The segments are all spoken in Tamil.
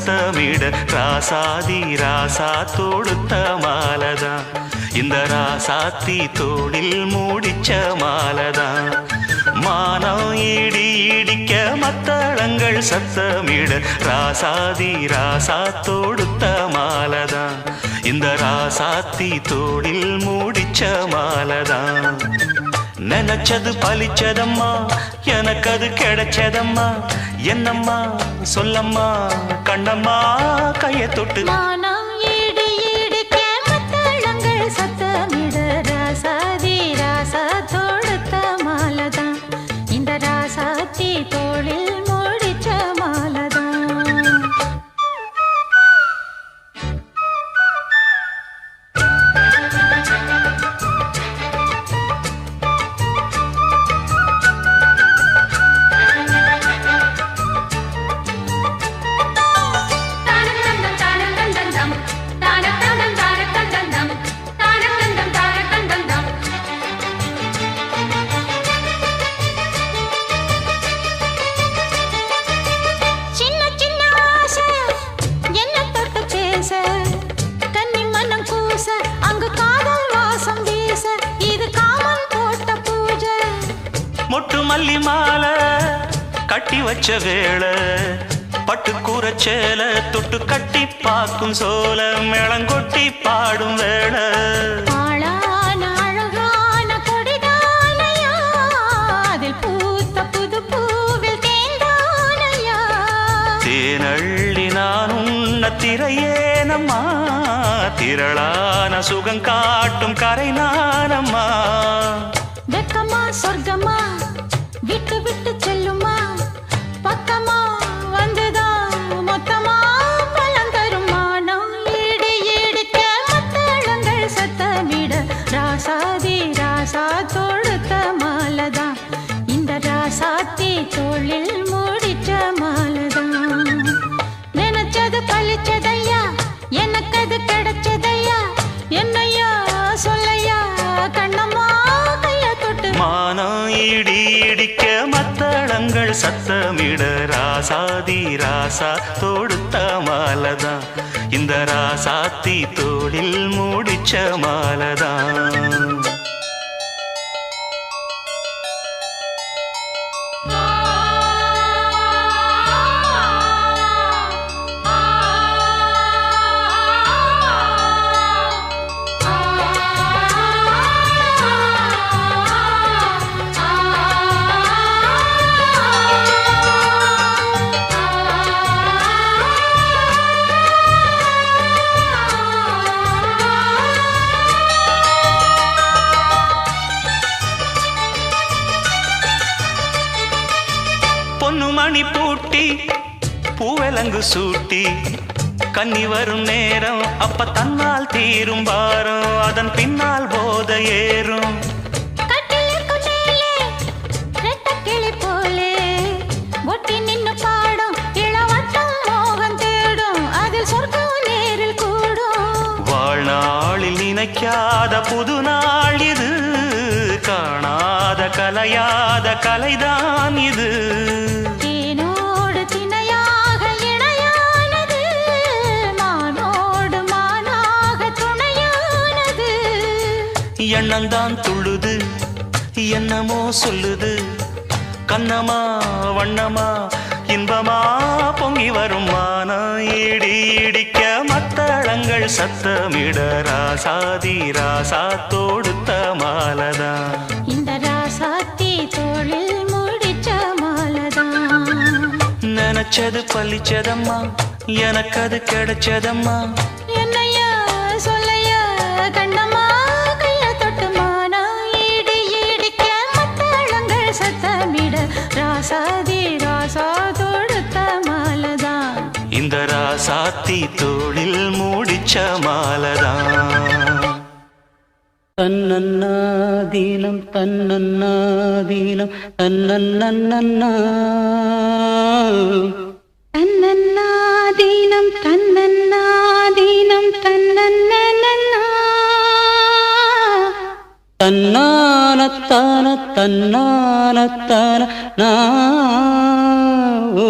சத்தமிட ராசாதி ராசா தொடுத்த மாலதான் இந்த ராசாத்தி தோளில் மூடிச்ச மாலதான் மானம் இடி இடிக்க மத்தளங்கள் சத்தமிட ராசாதி ராசா தொடுத்த மாலதான் இந்த ராசாத்தி தோளில் மூடிச்ச மாலதான் நினைச்சது பலிச்சதம்மா எனக்கு அது கிடைச்சதம்மா என்னம்மா சொல்லம்மா கண்ணம்மா கைய தொட்டு சத்தமிட ராசாதி ராசா தொடுத்த மாலதான் இந்த ராசாத்தி தோளில் மூடிச்ச மாலதான் மொட்டு மல்லி மாலை கட்டி வச்ச வேளை பட்டு கூரச்சேல தொட்டு கட்டி பார்க்கும் சோல மேளங்கொட்டி பாடும் வேளை தேனள்ளி நான் உன்ன திரையேனம்மா திரளான சுகம் காட்டும் கரை நானம்மா வெக்கமா சொர்க்கமா விட்டு விட்டு செல்லுமா பக்கமா வந்துதான் மொத்தமா பலம் தரும் மானம் ஈடு ஈடுக்க மத்தளங்கள் சத்தமிட ராசாதி ராசா தொடுத்த மாலதான் இந்த ராசாத்தி தோளில் மூடிச்ச மாலதான் நினைச்சது பழிச்சதையா எனக்கு அது கிடைச்சதையா என்னையா சொல்லையா கண்ணம்மா மானம் இடி இடிக்க மத்தளங்கள் சத்தமிட ராசாதி ராசா தொடுத்த மாலதான் இந்த ராசாத்தி தோளில் மூடிச்ச மாலதான் பொன்னுமணி பூட்டி பூவலங்கு சூட்டி கன்னி வரும் நேரம் அப்ப தன்னால் தீரும் பாரம் அதன் பின்னால் போத ஏறும் ஒட்டி நின்னு பாடும் இளவட்டம் மோகம் தேடும் அதில் சொர்க்கம் நேரில் கூடும் வாழ்நாளில் நினைக்காத புது நாள் இது காணாத கலையாத கலைதான் இது தேனோடு திணையாக இணையானது மானோடு மானாக துணையானது எண்ணந்தான் துள்ளுது என்னமோ சொல்லுது கண்ணமா வண்ணமா இன்பமா பொங்கி வரும் மானம் இடி இடிக்க மத்தளங்கள் சத்தமிட ராசாதி ராசா தொடுத்த மாலதான் இந்த ராசாத்தி தோளில் மூடிச்ச மாலதான் நினைச்சது பழிச்சதம்மா எனக்கு அது கிடைச்சதம்மா என்னையா சொல்லையா கண்ணம்மா கைய தொட்டு மானா ஈடு ஈடிக்க மத்தளங்கள் சத்தமிட ராசாதி ராசா தொடுத்த மாலதான் இந்த ராசாத்தி தோளில் மூடிச்ச மாலதான் தன்னன்னாதீனம் தன்னன்னாதீனம் தன்னன்னன்னா தன்னன்னாதீனம் தன்னன்னாதீனம் தன்னன்னன்னா தன்னானத்தான தன்னானத்தான நா ஓ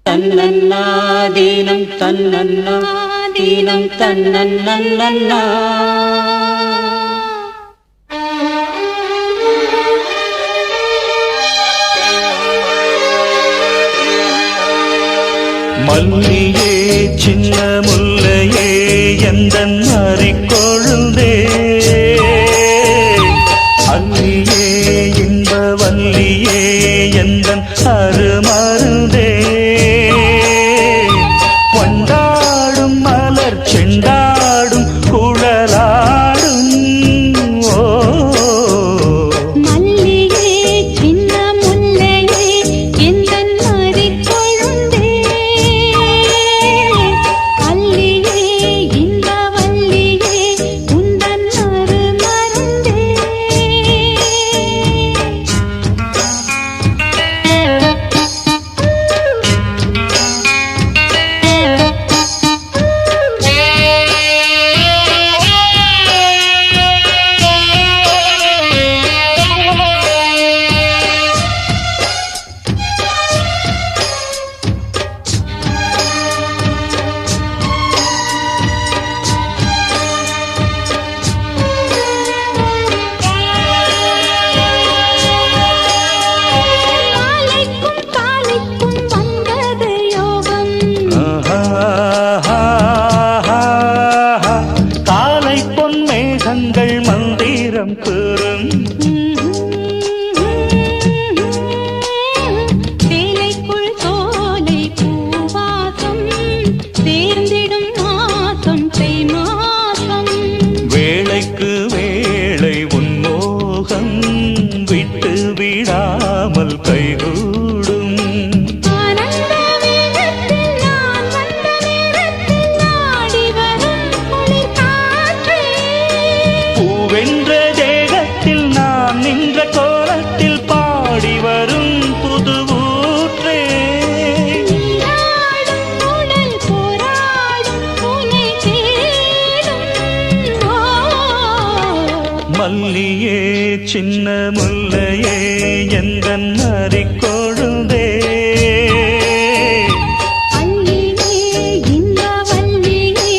தன்னன்னாதீனம் தன்னன்னாதீனம் தன்னன்னன்னா. மல்லியே சின்ன முல்லையே எந்தன் அறிக்கொழுந்தே, அல்லியே இன்ப வல்லியே எந்தன் அருமருந்தே, வண்டாடும் மலர் செண்டாடும் குழலாடும் ஓ. மல்லிகே சின்ன முல்லையே எந்தன் மறிக்கொழுந்தே, அல்லியே இன்ப வல்லியே உந்தன் அருமருந்தே. காலைக்கும் வந்தது யோகம், காலை பொன் மேகங்கள் மந்திரம் கூறும், சேலைக்குள் சோலை பூவாசம் சேர்ந்திடும் மாசம் தை மாசம். வேளைக்கு வேளை உன்மோகம் விட்டு விடாமல் கைகூடும், ஆனந்த வேகத்தில் நான் வந்த நேரத்தில் நாடி வரும் குளிர் காற்றே, பூவென்ற தேகத்தில் நான் நின்ற கோலத்தில் பாடி வரும் புது ஊற்றே. நீராடும் உடல் போராடும் உனை தேடும் ஓ. மல்லியே சின்ன முல்லையே எந்தன் அறிக்கொழுந்தே, அல்லியே இன்ப வல்லியே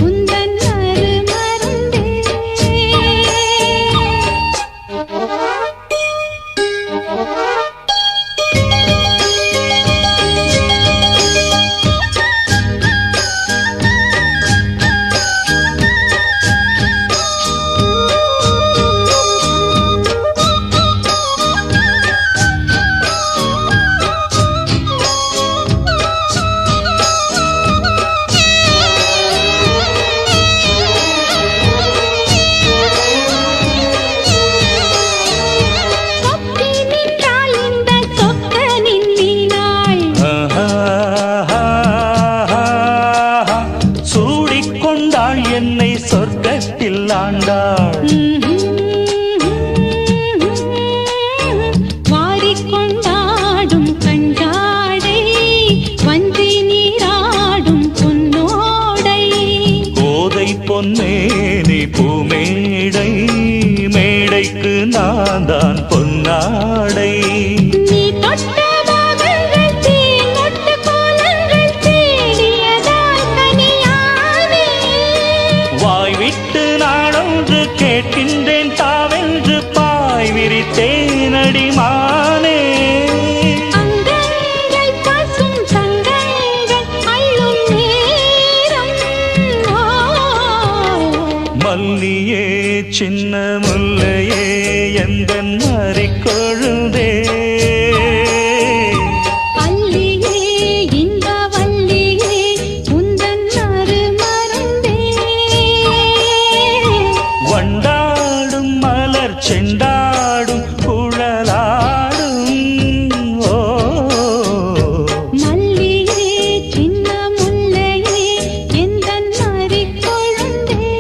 உந்தன் அருமருந்தே. சொக்கி நின்றாள் இந்த சொக்கனின் வீணாள், சூடிக்கொண்டாள் என்னை சொர்க்கத்தில் ஆண்டாள், வாரிக்கொண்டாடும் கண்டாடை வஞ்சி நீராடும் பொன்னோடை. கோதை பொன்னேனி பூமேடை, மேடைக்கு நான் தான் பொன்னாடை, நீ தொட்ட பாகங்கள் தேனொட்டு கோலங்கள் தேடியதால் கனியானே. வாய் விட்டு நாடொன்று கேட்கின்றேன் தாவென்று பாய் விரித்தேனடி மானே. அங்கங்கள் பசும் தங்கங்கள் அள்ளும் நேரம் ஓ. மல்லியே சின்ன முல்லையே எந்தன் அறிக்கொழுந்தே, அல்லியே இன்ப வல்லியே உந்தன் அருமருந்தே. வண்டாடும் மலர் செண்டாடும் குழலாடும் ஓ. மல்லியே சின்ன முல்லையே எந்தன் மறிக்கொழுந்தே,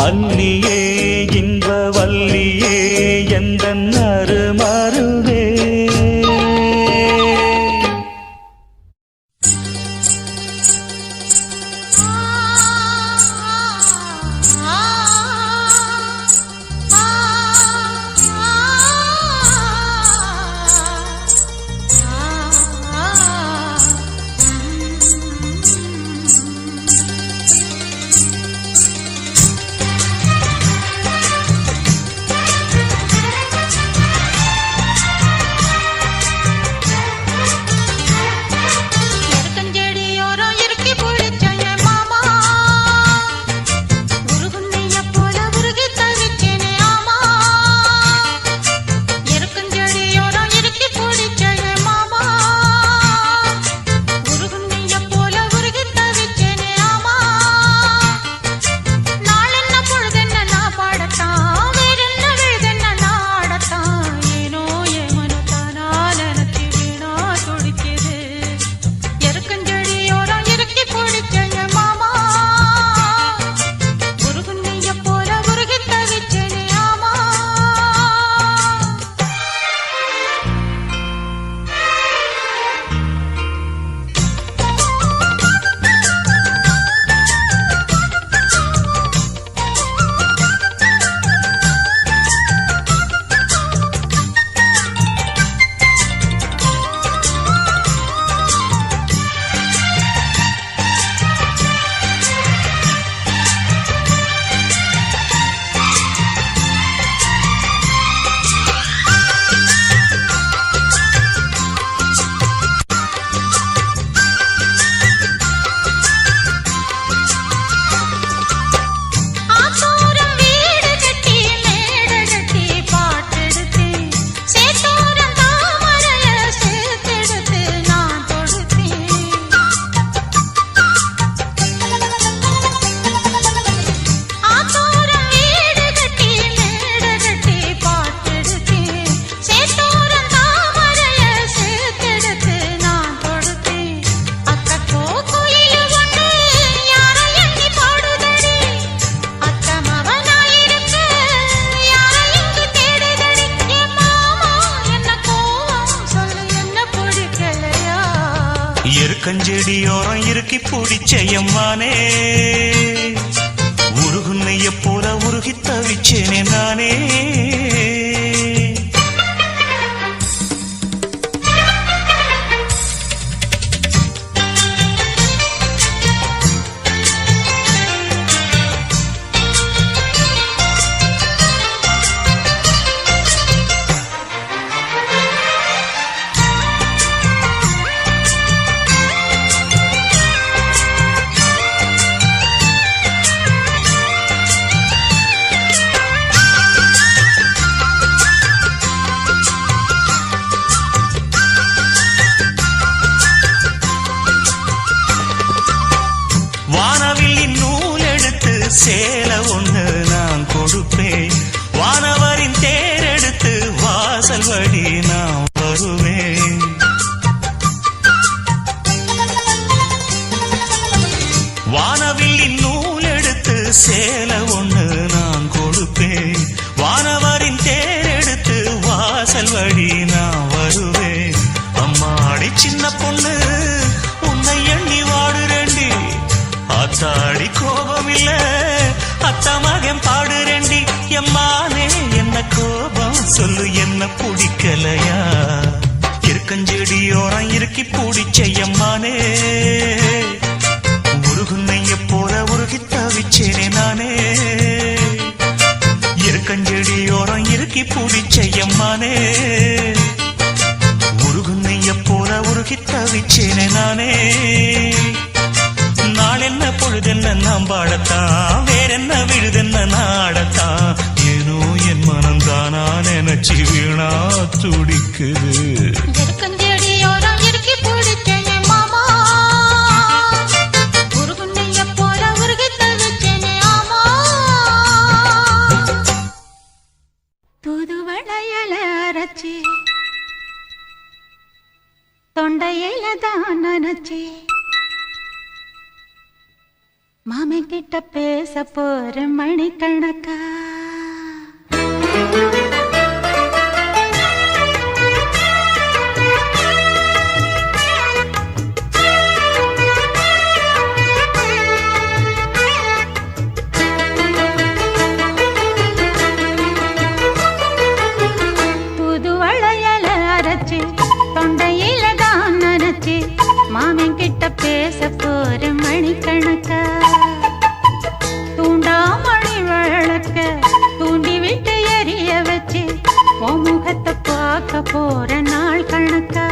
அல்லியே இன்ப வல்லியே எந்தன் செடியோரம் இறுக்கி பிடிச்சையம்மானே உருகுன்னைய போல உருகி தவிச்சேனே நானே சேல ஒண்ணு நான் கொடுப்பேன் வானவரின் தேரெடுத்து வாசல் வழி நான் வருவேன் வானவில்லின் நூல் எடுத்து சேல ஒண்ணு நான் கொடுப்பேன் வானவரின் தேரெடுத்து வாசல் வழி நான் வருவேன் அம்மாடி சின்ன பொண்ணு உன்னை எண்ணி வாடுறேண்டி ஆத்தாடி கோபம் இல்ல அத்த மகன் பாடுறேண்டி எம்மானே என்ன கோபம் சொல்லு என்ன பிடிக்கலையா இருக்கஞ்செடியோரம் இறுக்கி பிடிச்ச எம்மானே உருகுன்னைய போல உருகி தவிச்சேனே நானே இருக்கஞ்செடியோரம் இறுக்கி பிடிச்ச எம்மானே உருகுன்னைய போல உருகி தவிச்சேனே நானே நாளென்ன பொழுதென்ன நாம் பாடத்தான் வேறென்ன விழுதென்ன நாடத்தான் ஏனோ என் மனம்தானா நினைச்சு வீணா துடிக்குது இருக்கஞ்செடியோரம் இறுக்கி பிடிச்ச மாமா உருகுன்னைய போல உருகி தவிச்சேனே ஆமா தூதுவளையல அரைச்சி தொண்டையில தான் நினைச்சி மாமன் கிட்ட பேச போற மணிக்கணக்கா தூதுவளையல அரைச்சி தொண்டையில தான் நனைச்சி மாமன் கிட்ட பேச போற மணிக்கணக்கா தூண்டாமணி விளக்க தூண்டி விட்டு எரிய வச்சு உன் முகத்தை பார்க்க போற நாள் கணக்கா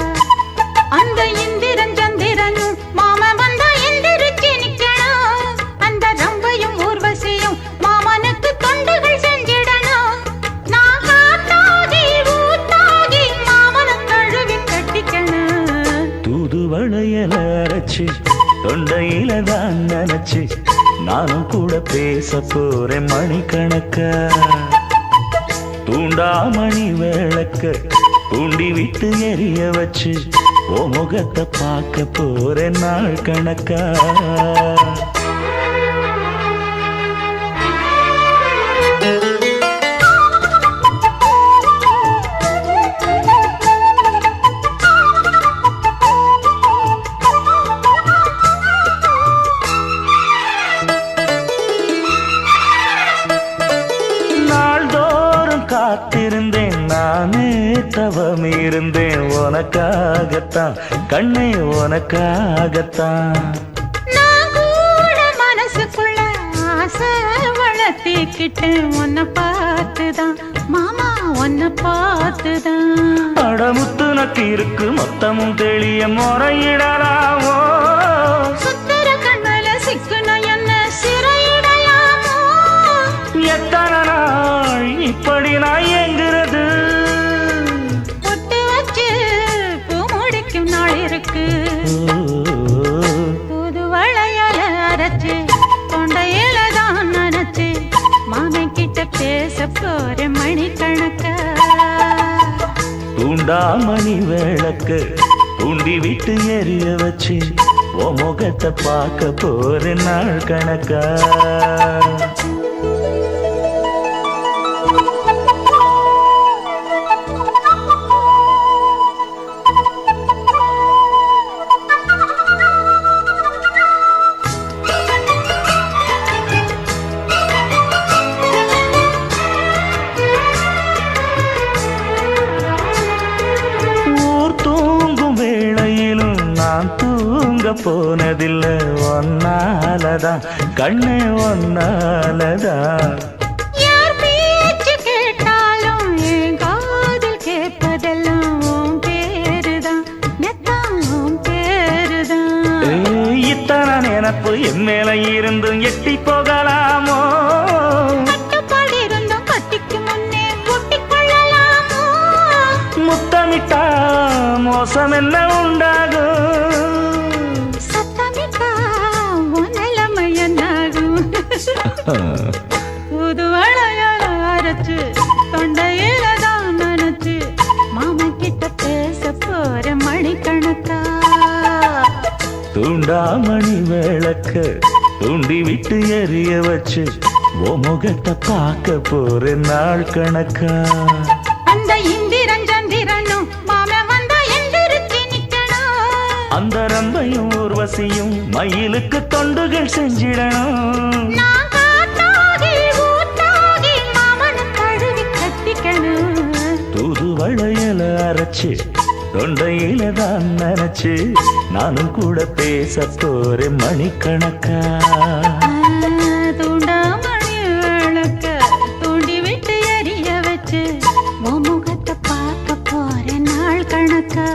அந்த இந்திரன் சந்திரன் மாம வந்தா எந்திரிச்சு நிக்கணும் அந்த ரம்பையும் ஊர்வசியும் மாமனுக்கு தொண்டுகள் செஞ்சிடணும் நான் காத்தாகி ஊத்தாகி மாமனை கழுவி கட்டிக்கணும் தூதுவளையல அரைச்சி தொண்டையில தான் நினைச்சு நானும் கூட பேச போறேன் மணிக்கணக்கா தூண்டாமணி விளக்க தூண்டி விட்டு எரிய வச்சு ஓ முகத்தை பார்க்க போறேன் நாள் கணக்கா காத்திருந்தேன் நானே தவம் இருந்தேன் உனக்காகத்தான் கண்ணே உனக்காகத்தான் நான் கூட மனசுக்குள்ள ஆசை வளர்த்திக்கிட்டேன் உன்னை பார்த்துதான் மாமா உன்னை பார்த்துதான் அடமுத்து நக்கு இருக்கு மொத்தமும் தெளிய முறையிடலாமோ சுத்தர கண்மல சிக்குன என்ன சிறையிடையாமோ எத்தனை நாள் இப்படி நான் எங்கிறது பொட்டு வச்சு பூ முடிக்கும் நாள் இருக்கு தூதுவளையல அரைச்சு தொண்டையில தான் நினைச்சு மாமன் கிட்ட பேச போற மணிக்கணக்கா தூண்டாமணி விளக்கு தூண்டி விட்டு எரிய வச்சு ஓ முகத்தை பார்க்க போற நாள் கணக்கா ஒன்னாலதான் கண்ணே ஒன்னாலதான். யார் பேச்சு கேட்டாலும் என் காதில் கேட்பதெல்லாம் உன் பேருதான், மெத்தம் உன் பேருதான். இத்தனை நினப்பு என் மேல இருந்தும் எட்டி போகலாமோ? கட்டுப்பாடு இருந்தும் கட்டிக்கு முன்னே ஒட்டிக் கொள்ளலாமோ? முத்தமிட்டா மோசம் என்ன உண்டாகும்? சத்தமிட்டா உன் நிலைமை என்னாகும்? புது வளையல அரைச்சு தொண்டையில தான் நனைச்சு மாமன் கிட்ட பேச போற மணிக்கணக்கா. தூண்டாமணி விளக்க தூண்டி விட்டு எரிய வச்சு ஓ முகத்தை பார்க்க போற நாள் கணக்கா. அந்த இந்திரன் சந்திரனும் மாமன் வந்தா எந்திரிச்சு நிக்கணும். அந்த ரம்பையும் ஊர்வசியும் மயிலுக்கு தொண்டுகள் செஞ்சிடணும். நான் காட்டாகி ஊட்டாகி மாமனை தழுவி கட்டிக்கணும். தூது வளையல அரைச்சு தொண்டையில தான் நினைச்சு நானும் கூட பேச போறேன் மணிக்கணக்கா. தூண்டாமணி விளக்க தூண்டி விட்டு எரிய வச்சு உன் முகத்தை பார்க்க போற நாள் கணக்கா.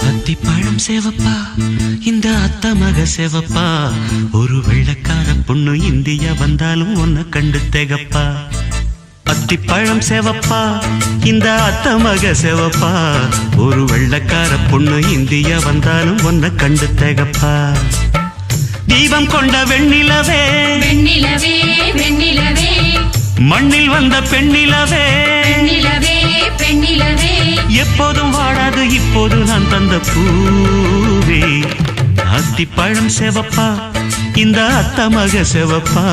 அத்திப்பழம் சேவப்பா இந்த அத்த மக சேவப்பா, ஒரு வெள்ளக்கார பொண்ணு இந்தியா வந்தாலும் உன்னை கண்டு தேகப்பா. அத்திப்பழம் சேவப்பா இந்த அத்த மக சேவப்பா, ஒரு வெள்ளக்கார பொண்ணு இந்தியா வந்தாலும் உன்னை கண்டு தேகப்பா. தீபம் கொண்ட வெண்ணிலவே வெண்ணிலவே வெண்ணிலவே மண்ணில் வந்த பெண்ணிலவே பெண்ணிலவே பெண்ணிலவே எப்போதும் வாடாது இப்போது நான் தந்த பூவே. அத்திப்பழம் சேவப்பா இந்த அத்த மக சேவப்பா,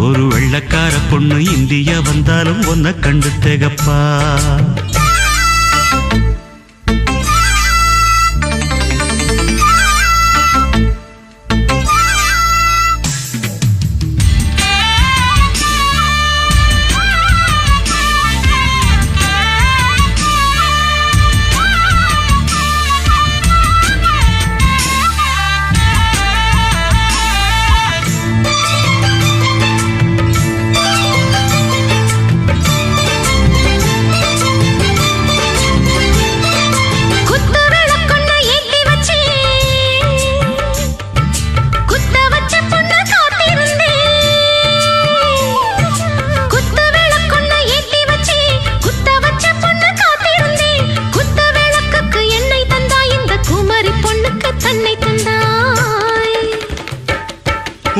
ஒரு வெள்ளக்கார பொண்ணு இந்தியா வந்தாலும் உன்னை கண்டு தேகப்பா.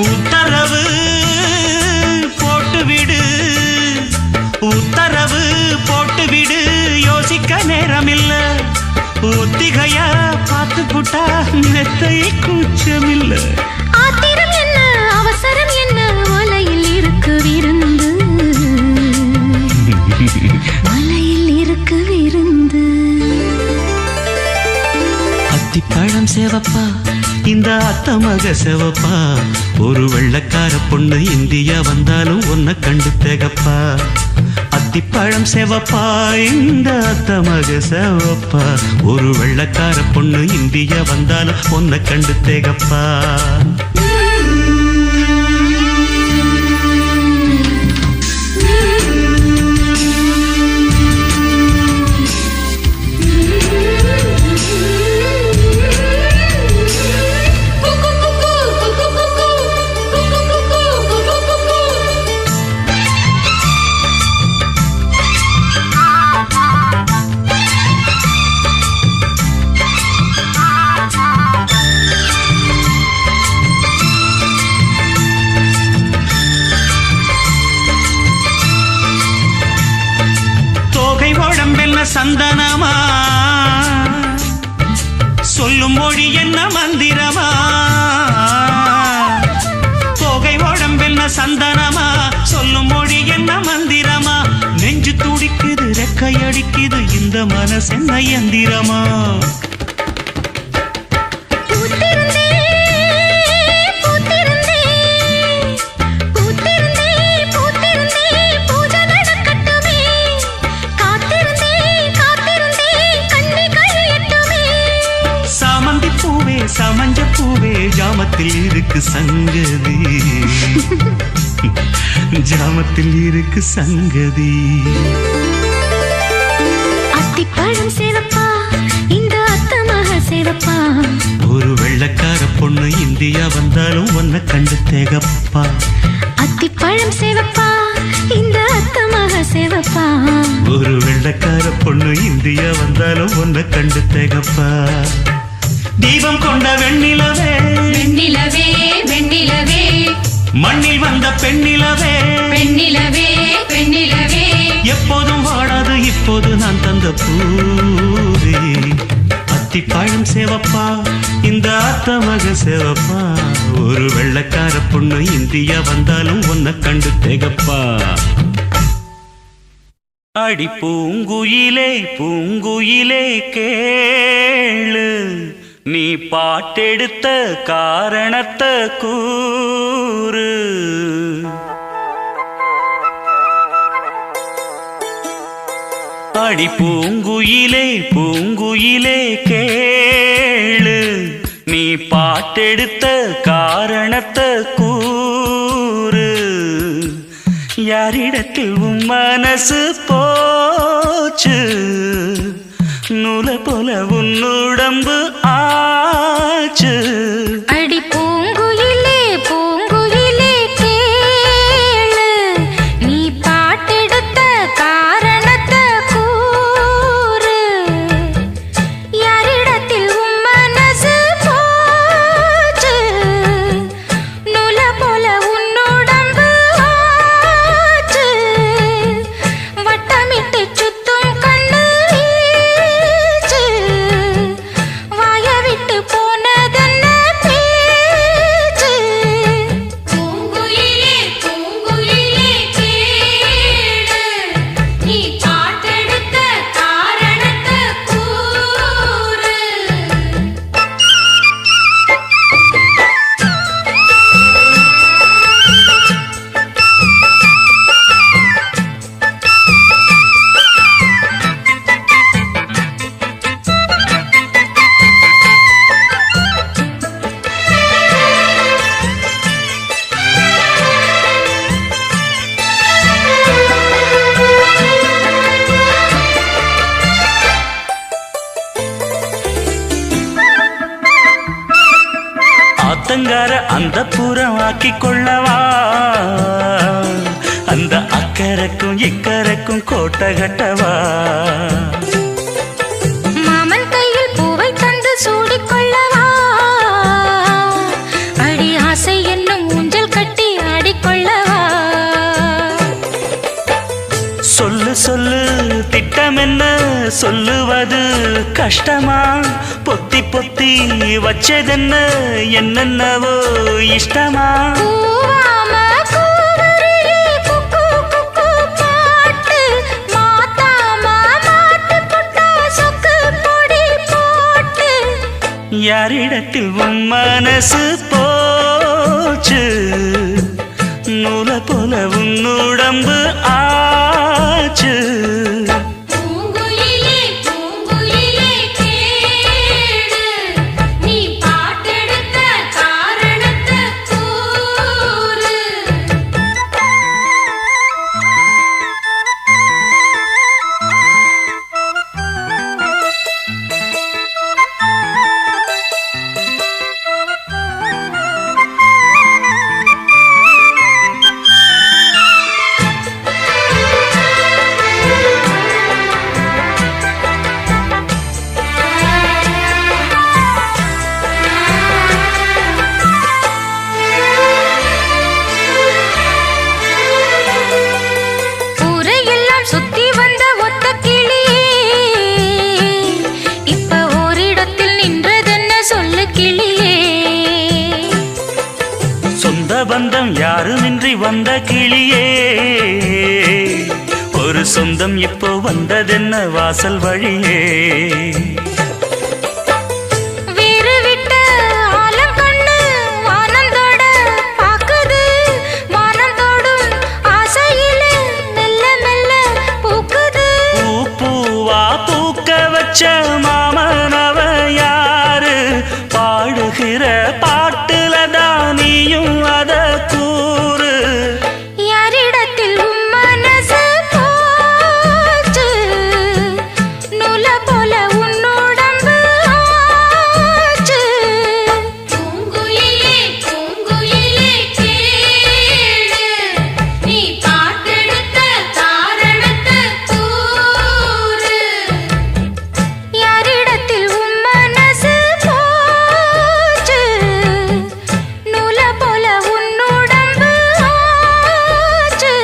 உத்தரவு போட்டுவிடு உத்தரவு போட்டுவிடு, யோசிக்க நேரமில்ல. ஒத்திகையா பார்த்து புட்டா மெத்தை கூச்சமில்ல. ஆத்திரம் என்ன அவசரம் என்ன, வலையில் இருக்கு விருந்து வலையில் இருக்கு விருந்து. அத்திப்பழம் சேவப்பா இந்த அத்த மக சேவப்பா, ஒரு வெள்ளக்கார பொண்ணு இந்தியா வந்தாலும் உன்னை கண்டு தேகப்பா. அத்திப்பழம் சேவப்பா இந்த அத்த மக சேவப்பா, ஒரு வெள்ளக்கார பொண்ணு இந்தியா வந்தாலும் உன்னை கண்டு தேகப்பா. சந்தனமா சொல்லும் மொழி என்ன மந்திரமா தோகை உடம்பென்ன சந்தனமா சொல்லும் மொழி என்ன மந்திரமா நெஞ்சு துடிக்குது ரெக்கையடிக்குது இந்த மனசு என்ன எந்திரமா சமஞ்ச பூவே ஜாமத்தில் இருக்கு சங்கதி ஜாமத்தில் இருக்கு சங்கதி அத்திப்பழம் சேவப்பா இந்த அத்தமாக சேவப்பா ஒரு வெள்ளக்கார பொண்ணு இந்தியா வந்தாலும் ஒன்ன கண்டு தேகப்பா அத்திப்பழம் சேவப்பா இந்த அத்தமாக சேவப்பா ஒரு வெள்ளக்கார பொண்ணு இந்தியா வந்தாலும் ஒன்ன கண்டு தேகப்பா தீபம் கொண்ட வெண்ணிலவே வெண்ணிலவே வெண்ணிலவே மண்ணில் வந்த பெண்ணிலவே பெண்ணிலவே பெண்ணிலவே எப்போதும் வாடாது இப்போது நான் தந்த பூவே அத்திப்பழம் சேவப்பா இந்த அத்தமக சேவப்பா ஒரு வெள்ளக்கார பொண்ணு இந்தியா வந்தாலும் ஒன்ன கண்டு தேகப்பா அடி பூங்குயிலே பூங்குயிலே கேளு நீ பாட்டெடுத்த காரணத்தை கூறு அடி பூங்குயிலே பூங்குயிலே கேளு நீ பாட்டெடுத்த காரணத்தை கூறு யாரிடத்தில் உன் மனசு போச்சு நூல போல உன்னுடம்பு ஆச்சு அடி பூங்குயிலே பூங்குயிலே கேளு நீ பாட்டெடுத்த காரணத்தை கூறு யாரிடத்தில் உன் மனசு போச்சு நூல போல உன்னுடம்பு ஆச்சு வட்டமிட்டு சுத்தும் கண்ணு வீச்சு வாய விட்டு போனதென்ன பேச்சு பூங்குயிலே பூங்குயிலே கேளு நீ பாட்டெடுத்த காரணத்தை கூறு ஆத்தங்கார அந்த புறம் ஆக்கி கொள்ளவா அந்த அக்கறைக்கும் இக்கரைக்கும் கோட்டை கட்டவா மாமன் கையில் பூவை தந்து சூடிக்கொள்ளவா அடி ஆசை என்னும் ஊஞ்சல் கட்டி ஆடிக்கொள்ளவா சொல்லு சொல்லு திட்டம் என்ன சொல்லுவது கஷ்டமா பொத்தி பொத்தி வச்சதென்ன என்னென்னவோ இஷ்டமா பூவாம கூவருளி குக்கு குக்கு பாட்டு மாத்தாம மாட்டு புட்டா சொக்கு பொடி போட்டு யாரிடத்தில் உன் மனசு போச்சு நூல போல உன்னுடம்பு ஆச்சு பூங்குயிலே பூங்குயிலே கேளு நீ பாட்டெடுத்த காரணத்தை கூறு பந்தம் யாருமின்றி வந்த கிளியே ஒரு சொந்தம் இப்போ வந்ததென்ன வாசல் வழியே மாமனவ யாரு பாடுகிற பாட்டுல தானியும் அத கூறு யாரிடத்தில் மனசு போச்சு நூல போல உன்னுடம்பு ஆச்சு பூங்குயிலே பூங்குயிலே கேளு நீ பாட்டெடுத்த காரணத்தை கூறு யாரிடத்தில் உன் மனசு போச்சு நூல போல உன்னுடம்பு ஆச்சு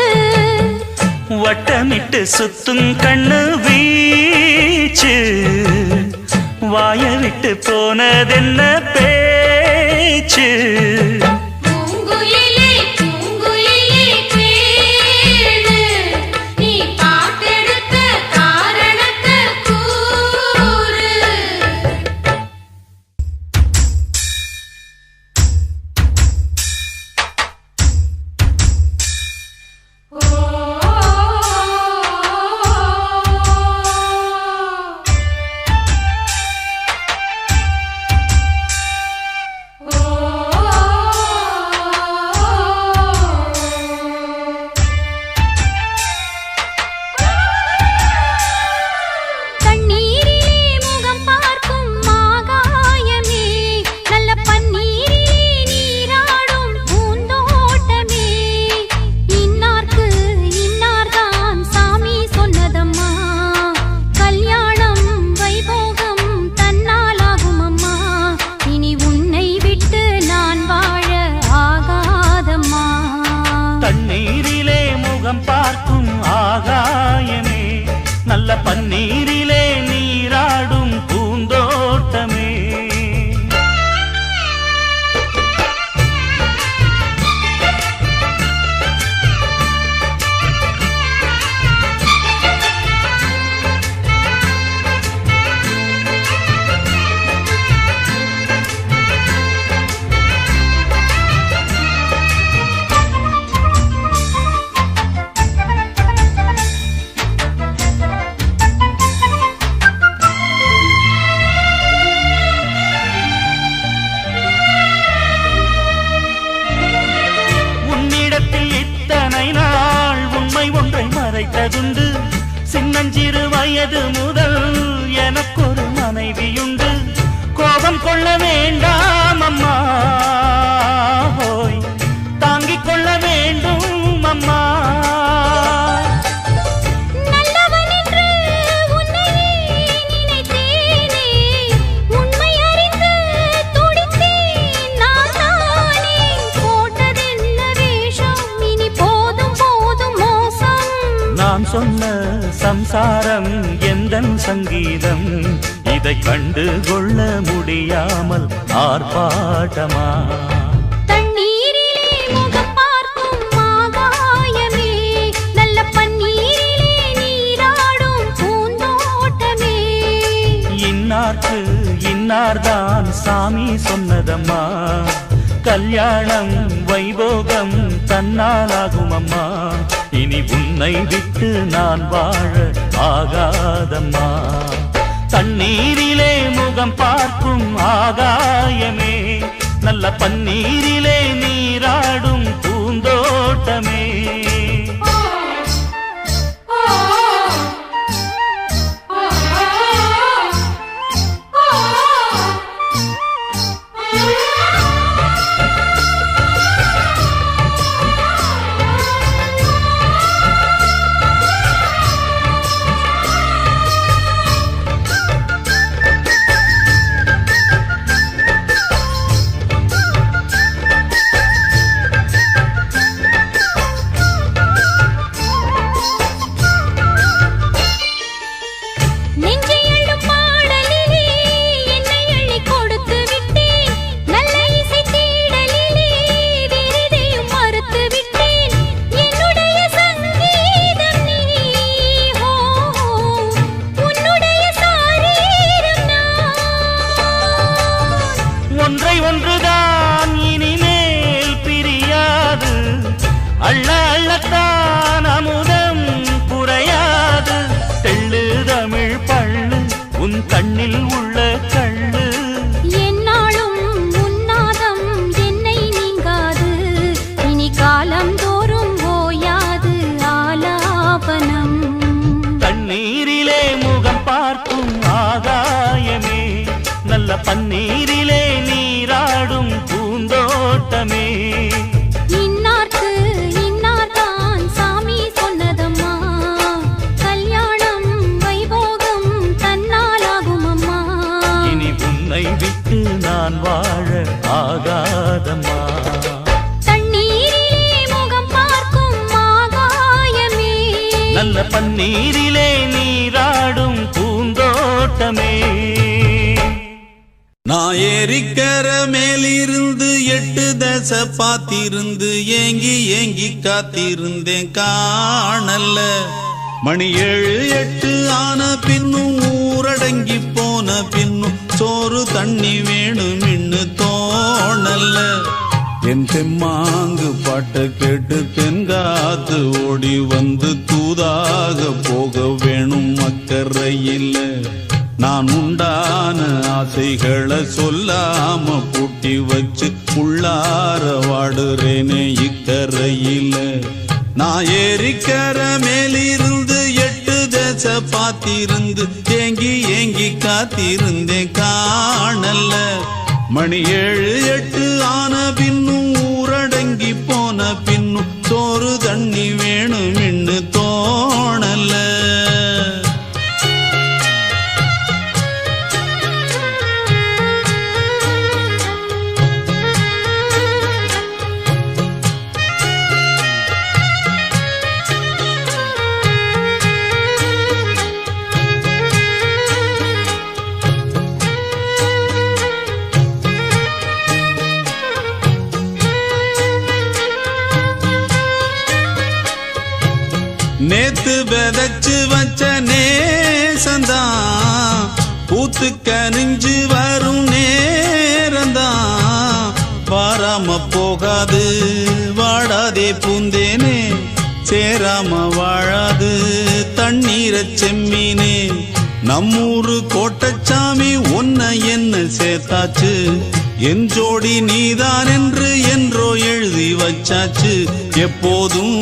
வட்டமிட்டு சுத்தும் கண்ணு வீச்சு வாய விட்டு போனதென்ன பேச்சு பூங்குயிலே பூங்குயிலே கேளு நீ பாட்டெடுத்த காரணத்தை கூறு தண்ணீரிலே முகம் பார்க்கும் ஆகாயமே நல்ல பன்னீரிலே நீராடும் பூந்தோட்டமே இன்னார்க்கு இன்னார்தான் சாமி சொன்னதம்மா கல்யாணம் வைபோகம் தன்னாலாகும் அம்மா இனி உன்னை விட்டு நான் வாழ ஆகாதம்மா தண்ணீரிலே முகம் பார்க்கும் ஆகாயமே நல்ல பன்னீரிலே நீராடும் பூந்தோட்டமே உன்னிடத்தில் இத்தனை நாள் உண்மை ஒன்றை மறைத்ததுண்டு சின்னஞ்சிறு வயது முதல் எனக்கொரு மனைவியுண்டு கோபம் கொள்ள வேண்டாம் அம்மா ஹோய் தாங்கிக் கொள்ள வேண்டும் அம்மா நல்லவன் என்று உன்னையே நினைத்தேனே உண்மை அறிந்து துடித்தேன் நான் தானே போட்டதென்ன வேஷம் இனி போதும் போதும் மோசம் நான் சொன்ன சம்சாரம் எந்தன் சங்கீதம் இதை கண்டு கொள்ள முடியாமல் ஆர்ப்பாட்டமா தண்ணீரிலே முகம் பார்க்கும் ஆகாயமே நல்ல பன்னீரிலே நீராடும் பூந்தோட்டமே இன்னார்க்கு இன்னார்தான் சாமி சொன்னதம்மா கல்யாணம் வைபோகம் தன்னாலாகும் அம்மா இனி உன்னை விட்டு நான் வாழ ஆகாதம்மா தண்ணீரிலே முகம் பார்க்கும் ஆகாயமே நல்ல பன்னீரிலே நீராடும் பூந்தோட்டமே பன்னீரிலே நீராடும் பூந்தோட்டமே. இன்னார்க்கு இன்னார்தான் சாமி சொன்னதம்மா, கல்யாணம் வைபோகம் தன்னாலாகும் அம்மா. இனி உன்னை விட்டு நான் வாழ ஆகாதம்மா. தண்ணீரிலே முகம் பார்க்கும் ஆகாயமே, நல்ல பன்னீரிலே நீராடும் பூந்தோட்டமே. நான் ஏரிக்கர மேலிருந்து 8 தசை பார்த்திருந்து ஏங்கி ஏங்கி காத்திருந்தேன் காணல்ல. மணி 7 8 ஆன பின்னும் ஊரடங்கி போன பின்னும் சோறு தண்ணி வேணும் இன்னு தோணல்ல. என் தெம்மாங்கு பாட்டை கேட்டு தென்காத்து ஓடி வந்து தூதாக போக வேணும் அக்கறையில். நான் உண்டான ஆசைகளை சொல்லாம பூட்டி வச்சு உள்ளார வாடுறேனே இக்கரையில. நான் ஏரிக்கர மேலிருந்து 8 தசை பார்த்திருந்து ஏங்கி ஏங்கி காத்திருந்தேன் காணல்ல. மணி 7 8 ஆன பின்னும் ஊரடங்கி போன பின்னும் சோறு தண்ணி வேணும் இன்னு தோணல்ல. நேத்து விதைச்சு வச்ச நேசந்தான் பூத்து கனிஞ்சு வரும் நேரந்தான். வாராம போகாது வாடாதே பூந்தேனே, சேராம வாழாது தண்ணீரை செம்மீனே. நம்மூரு கோட்டச்சாமி ஒன்ன என்ன சேர்த்தாச்சு, என் ஜோடி நீதான் என்று என்றோ எழுதி வச்சாச்சு. எப்போதும்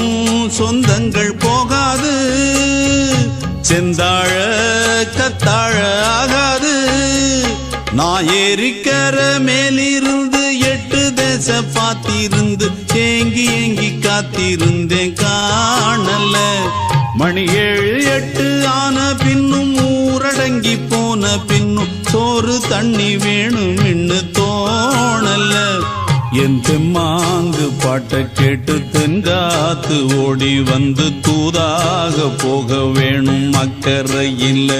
சொந்தங்கள் போகாது, செந்தாழ கத்தாழ ஆகாது. நான் ஏரிக்கர மேலிருந்து 8 தசை பார்த்திருந்து ஏங்கி ஏங்கி காத்திருந்தேன் காணல்ல. மணி 7 8 ஆன பின்னும் ஊரடங்கி போன பின்னும் சோறு தண்ணி வேணும் இன்னு தோணல்ல. என் தெம்மாங்கு பாட்டை கேட்டு தென்காத்து ஓடி வந்து தூதாக போக வேணும் அக்கறையில்.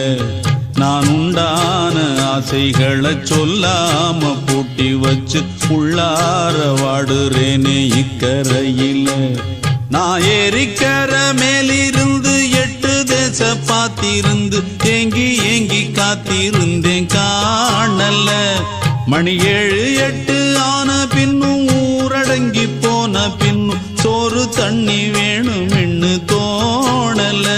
நான் உண்டான ஆசைகளை சொல்லாம பூட்டி வச்சு உள்ளார வாடுறேனே இக்கரையில். நான் ஏரிக்கர மேலிருந்து 8 தசை பார்த்திருந்து ஏங்கி ஏங்கி காத்திருந்தேன் காணல்ல. மணி 7 8 ஆன பின்னும் ஊரடங்கி போன பின்னும் சோறு தண்ணி வேணும் இன்னு தோணல.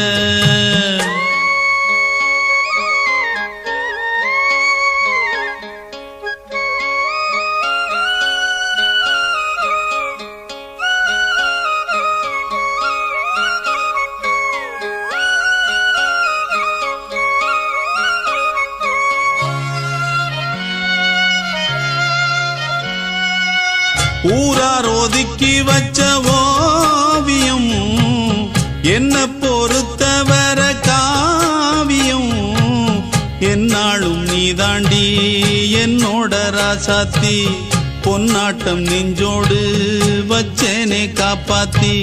ஊரார் ஒதுக்கி வச்ச ஓவியம் என்ன பொறுத்தவர காவியம். என்னாலும் நீதாண்டி என்னோட ராசாத்தி, பொன்னாட்டம் நெஞ்சோடு வச்சேனே காப்பாத்தி.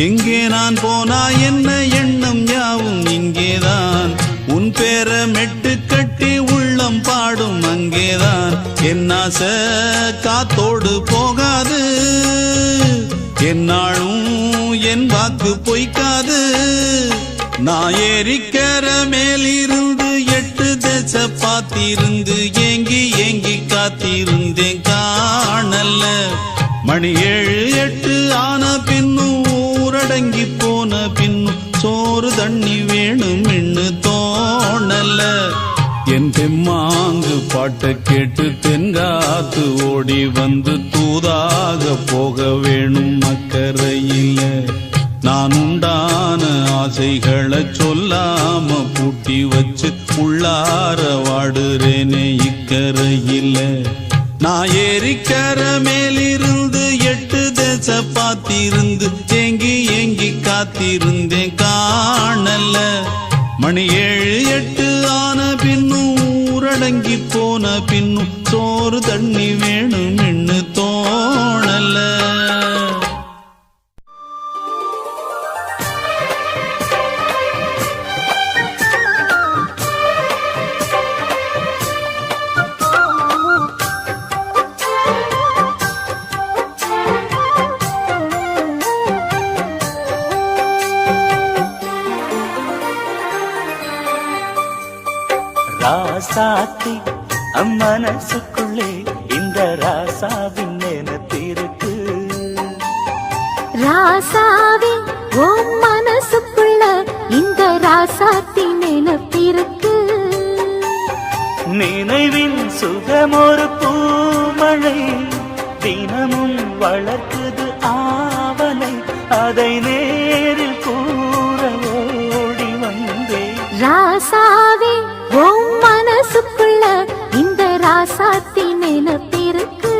எங்கே நான் போனா என்ன எண்ணம் யாவும் இங்கேதான், உன் பேர மெட்டு கட்டி உள்ளம் பாடும் அங்கேதான். என்னாச காத்தோடு போகாது, என்னாலும் என் வாக்கு பொய்க்காது. நான் ஏரிக்கர மேலிருந்து 8 தசை பார்த்திருந்து ஏங்கி ஏங்கி காத்திருந்தேன் காணல்ல. மணி 7 8 ஆன பின்னும் ஊரடங்கி போன பின்னும் சோறு தண்ணி வேணும் இன்னு தோணல்ல. என் தெம்மாங்கு பாட்டை கேட்டு தென்காத்து ஓடி வந்து தூதாக போக வேணும் அக்கறையில். நான் உண்டான ஆசைகளை சொல்லாம பூட்டி வச்சு உள்ளார வாடுறேனே இக்கரையில. நான் ஏரிக்கர மேலிருந்து 8 தேச பார்த்திருந்து ஏங்கி ஏங்கி காத்திருந்தேன் காணல. மணி 7 8 ஆன பின்னும் ஊரடங்கி போன பின்னும் சோறு தண்ணி வேணும் என்று தோணல. ராசாத்தி அம்மனசுக்குள்ளே இந்த ராசாவின் நினைப்பிருக்கு. ராசாவே உன் மனசுக்குள்ள இந்த ராசாத்தி நினைப்பிருக்கு. நினைவின் சுகமொரு பூமழை தினமும் வளர்க்குது ஆவலை. அதை நேரில் கூற ஓடி வந்தேன். ராசாவே உன் மனசுக்குள்ள இந்த ராசாத்தி நினைப்பிருக்கு.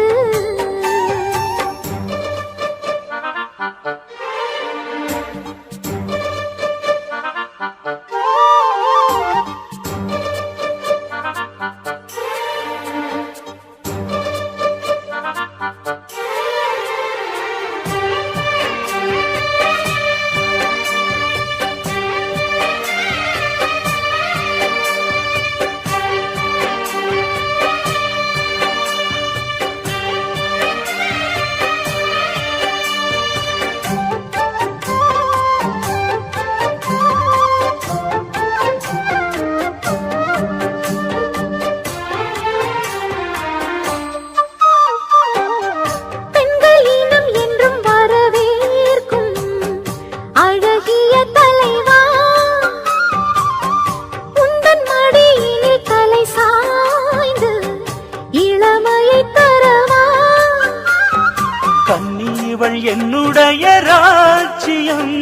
என்னுடைய ராஜ்யம்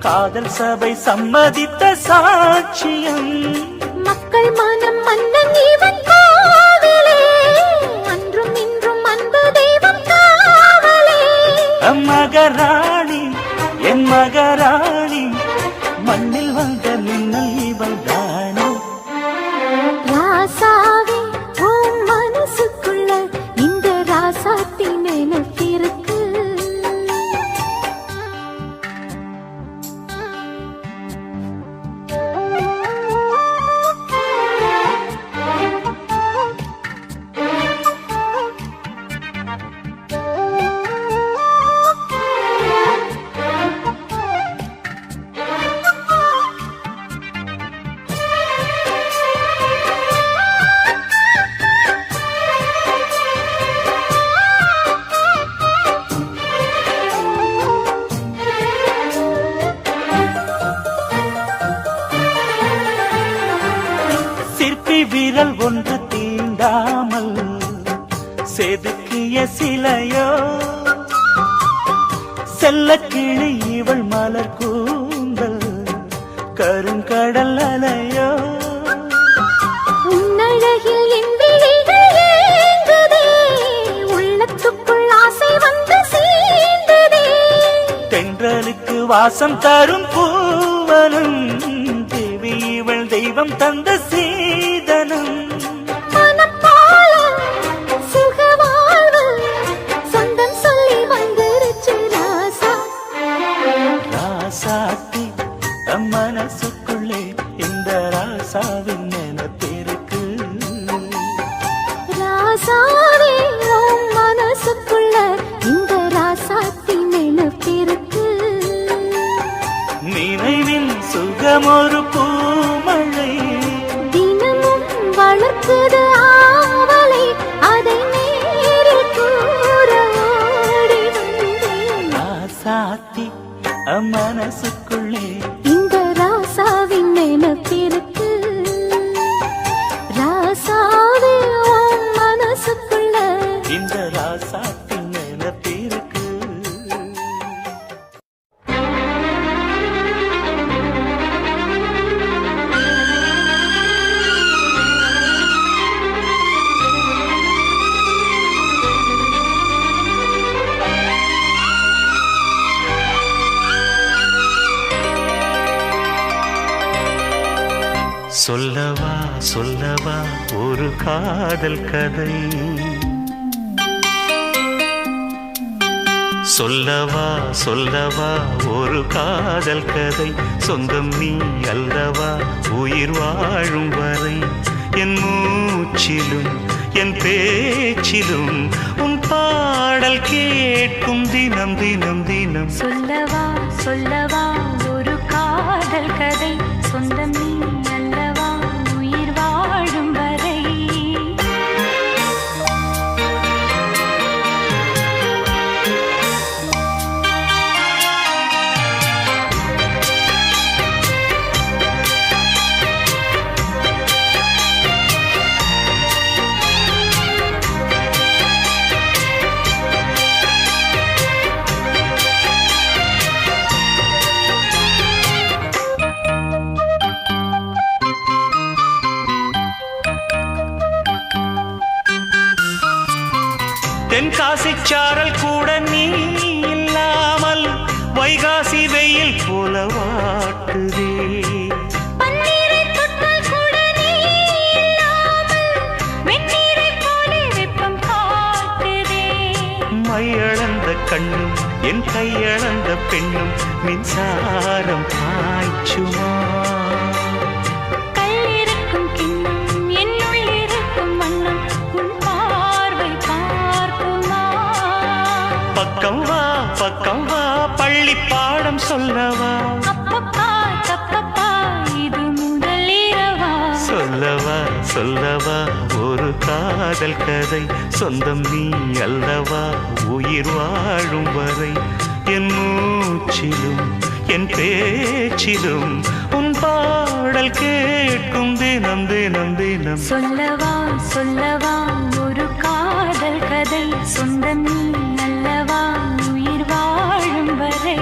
காதல் சபை சம்மதித்த சாட்சியம். மக்கள் மனம் மன்னன் இவன் கோவிலே அன்றும் இன்றும் அன்பு தெய்வம் காவலே. மகராணி என் மகராணி மண்ணில் வந்த மின்னல் இவள் தானே. ராசாவே உன் மனசுக்குள்ள இந்த ராசாத்தி நினைப்பிருக்கு. விரல் ஒன்று தீண்டாமல் செதுக்கிய சிலையோ செல்ல கிளி இவள் மலர் கூந்தல் கருங்கடல் அலையோ. உன்னழகில் என் விழிகள் ஏங்குதே உள்ளத்துக்குள் ஆசை வந்து சேர்ந்ததே. தென்றலுக்கு வாசம் தரும் பூவனும் தேவி இவள் தெய்வம் தந்த சீதனம். மனம் போல சுகவாழ்வு சொந்தம் சொல்லி வந்துருச்சு ராசா. ராசாத்தி மனசுக்குள்ளே இந்த ராசாவின் நினைப்பிருக்கு. ராசாவே உன் மனசுக்குள்ள இந்த ராசாத்தி நினைப்பிருக்கு. நினைவின் சுகமொரு பூமழை தினமும் வளர்க்குது ஆவலை. அதை நேரில் கூற ஓடி வந்தேன். ராசாத்தி மனசுக்குள்ளே இந்த ராசாவின் நினைப்பிருக்கு. ராசாவே உன் மனசுக்குள்ள இந்த ராசாத்தின் நினைப்பிருக்கு. சொல்லவா சொல்லவா ஒரு காதல் கதை சொல்லவா சொல்லவா ஒரு காதல் கதை சொந்தம் நீ அல்லவா உயிர் வாழும் வரை என் மூச்சிலும் என் பேச்சிலும் உன் பாடல் கேட்கும் தினம் தினம் தினம் சொல்லவா சொல்லவா ஒரு காதல் கதை சொந்தம் நீ அல்லவா உயிர் வாழும் வரை தென்காசி சாரல் கூட நீ இல்லாமல் வைகாசி வெயில் போல வாட்டுதே பன்னீரை தொட்டால் கூட நீ இல்லாமல் வெந்நீரை போல வெப்பம் காட்டுதே மையளந்த கண்ணும் என் கையளந்த பெண்ணும் மின்சாரம் பாய்ச்சுமா கல்லிருக்கும் கிண்ணம் என்னுள் இருக்கும் வண்ணம் உன் பார்வை பார்க்குமா பக்கம் வா பள்ளி பாடம் சொல்லவா அப்பப்பா தப்பப்பா இது முதல் இரவா சொல்லவா சொல்லவா ஒரு காதல் கதை சொந்தம் நீ அல்லவா உயிர் வாழும் வரை என் மூச்சிலும் என் பேச்சிலும் உன் பாடல் கேட்கும் தினம் தினம் தினம் சொல்லவா சொல்லவா ஒரு காதல் கதை சொந்தம் நீ அல்லவா உயிர் வாழும் வரை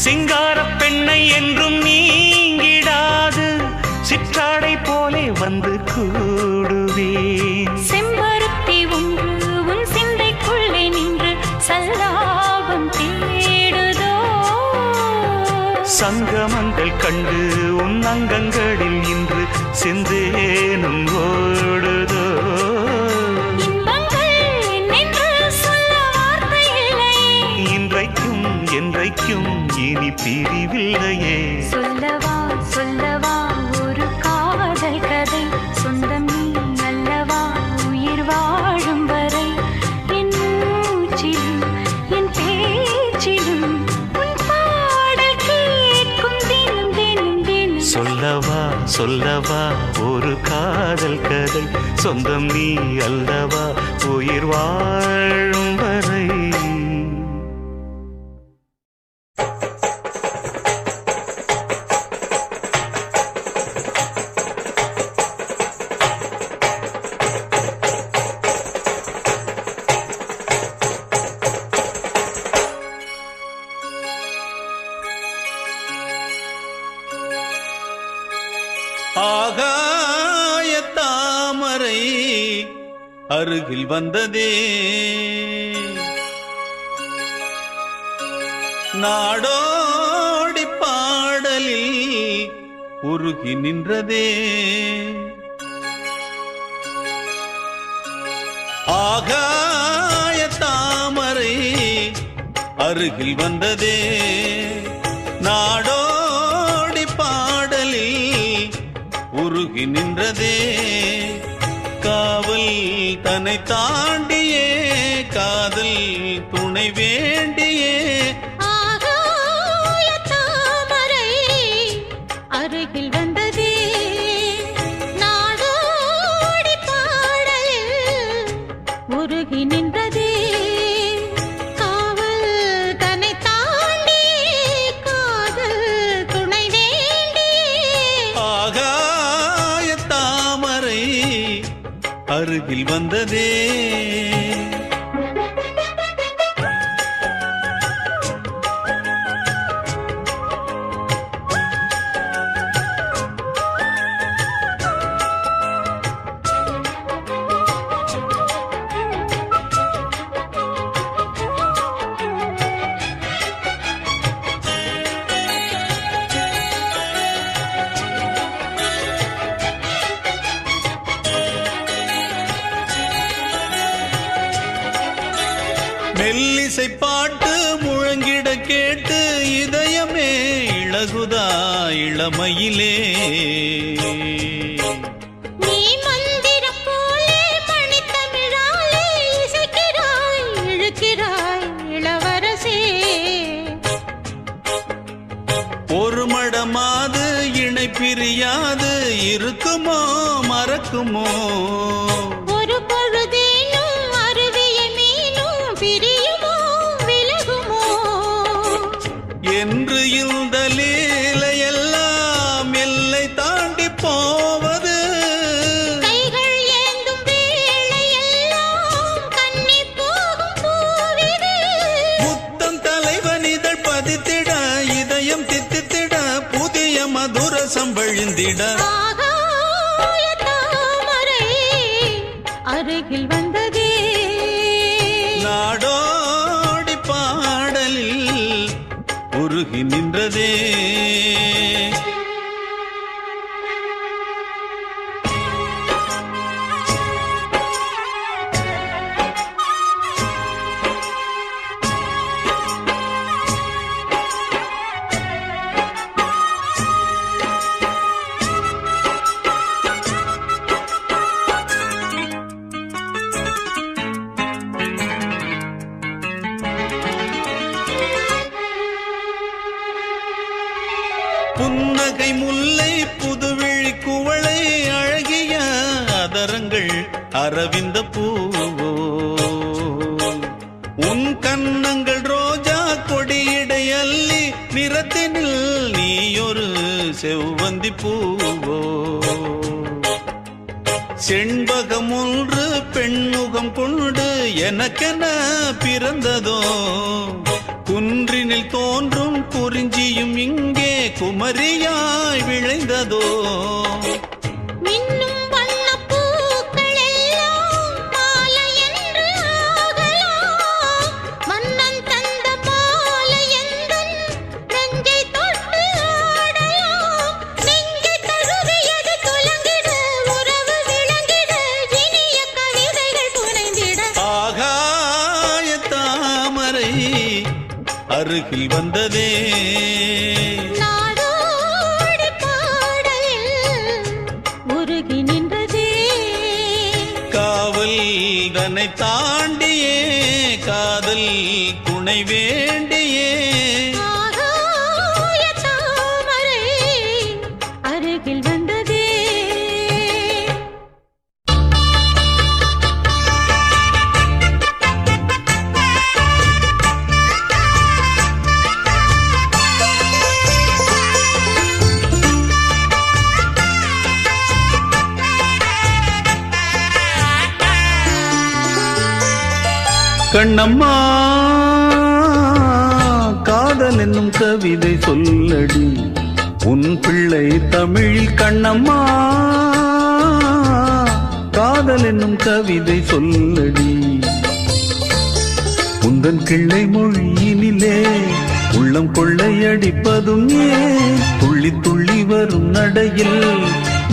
சிங்கார பெண்ணை என்றும் நீங்கிடாது சிற்றாடை போலே வந்து கூடுவேன் செம்பருத்தி ஒன்று உன் சிந்தைக்குள்ளே நின்று சல்லாபம் தேடுதோ சங்கமங்கள் கண்டு உன் அங்கங்களில் இன்று சிந்தேனும் ஓடுதோ இன்பங்கள் என்னென்று சொல்ல வார்த்தை இல்லையே இன்றைக்கும் என்றைக்கும் இனி பிரிவில்லையே சொல்லவா சொல்லவா ஒரு காதல் கதை சொந்தம் நீ அல்லவா உயிர் வாழும் வரை என் மூச்சிலும் என் பேச்சிலும் உன் பாடல் கேட்கும் தினம் தினம் தினம் சொல்லவா சொல்லவா ஒரு காதல் கதை சொந்தம் நீ அல்லவா உயிர் வாழும் வரை ஆகாய தாமரை அருகில் வந்ததே நாடோடி பாடலில் உருகி நின்றதே ஆகாய தாமரை அருகில் வந்ததே நாடோடி பாடலில் உருகி நின்றதே காவல் தன்னை தாண்டியே காதல் துணை வேண்டியே ஆகாய தாமரை அருகில் வந்ததே நாடோடி பாடலில் உருகி நின்றதே காவல் அருகில் வந்ததே. மெல்லிசை பாட்டு முழங்கிட கேட்டு இதயமே இளகுதா இளமையிலே. நீ மந்திரம் போலே மணித்தமிழாலே இசைக்கிறாய் இழுக்கிறாய் இளவரசே. ஒரு மடமாது இணை பிரியாது இருக்குமோ மறக்குமோ. ஒரு பொழுதேனும் அருவிய மீனும் பிரியுமோ விலகுமோ. என்று இந்த லீலையெல்லாம் எல்லை தாண்டி போவது. கைகள் ஏந்தும் வேளையெல்லாம் கண்ணி போகும் பூவிது. முத்தம் தலைவன் இதழ் பதித்திட இதயம் தித்தித்திட புதிய மதுர சம்பழிந்திட. ஆகாய தாமரை அருகில் வந்ததே. நாடோடி பாடலில் உருகி நின்றதே. புன்னகை முல்லை புதுவிழி குவளை அழகிய அதரங்கள் அரவிந்த பூவோ. உன் கன்னங்கள் ரோஜா கொடியிடை அள்ளி நிறத்தினில் நீயொரு செவ்வந்தி பூவோ. செண்பகம் ஒன்று பெண்முகம் கொண்டு எனக்கென பிறந்ததோ. குன்றினில் தோன்றும் குறிஞ்சியும் இங்கே குமரியாய் விளைந்ததோ. மின்னும் வண்ணப் பூக்கள் எல்லாம் மாலை என்று ஆகலாம். மன்னன் தந்த மாலை எந்தன் நெஞ்சை தொட்டு ஆடலாம். நெஞ்சை தழுவியது துலங்கிட உறவு விளங்கிட இனிய கவிதைகள் புனைந்திட. ஆகாய தாமரை அருகில் வந்ததே. நாடோடி பாடலில் உருகி நின்றதே. காவல் தன்னை தாண்டியே காதல் துணை வேண்டியே. ஆகாய தாமரை அருகில் வந்ததே. கண்ணம்மா காதல் என்னும் கவிதை சொல்லடி உன் பிள்ளை தமிழில். கண்ணம்மா காதல் என்னும் கவிதை சொல்லடி. உந்தன் கிள்ளை மொழியினிலே உள்ளம் கொள்ளையடிப்பதும் ஏன். துள்ளி துள்ளி வரும் நடையில்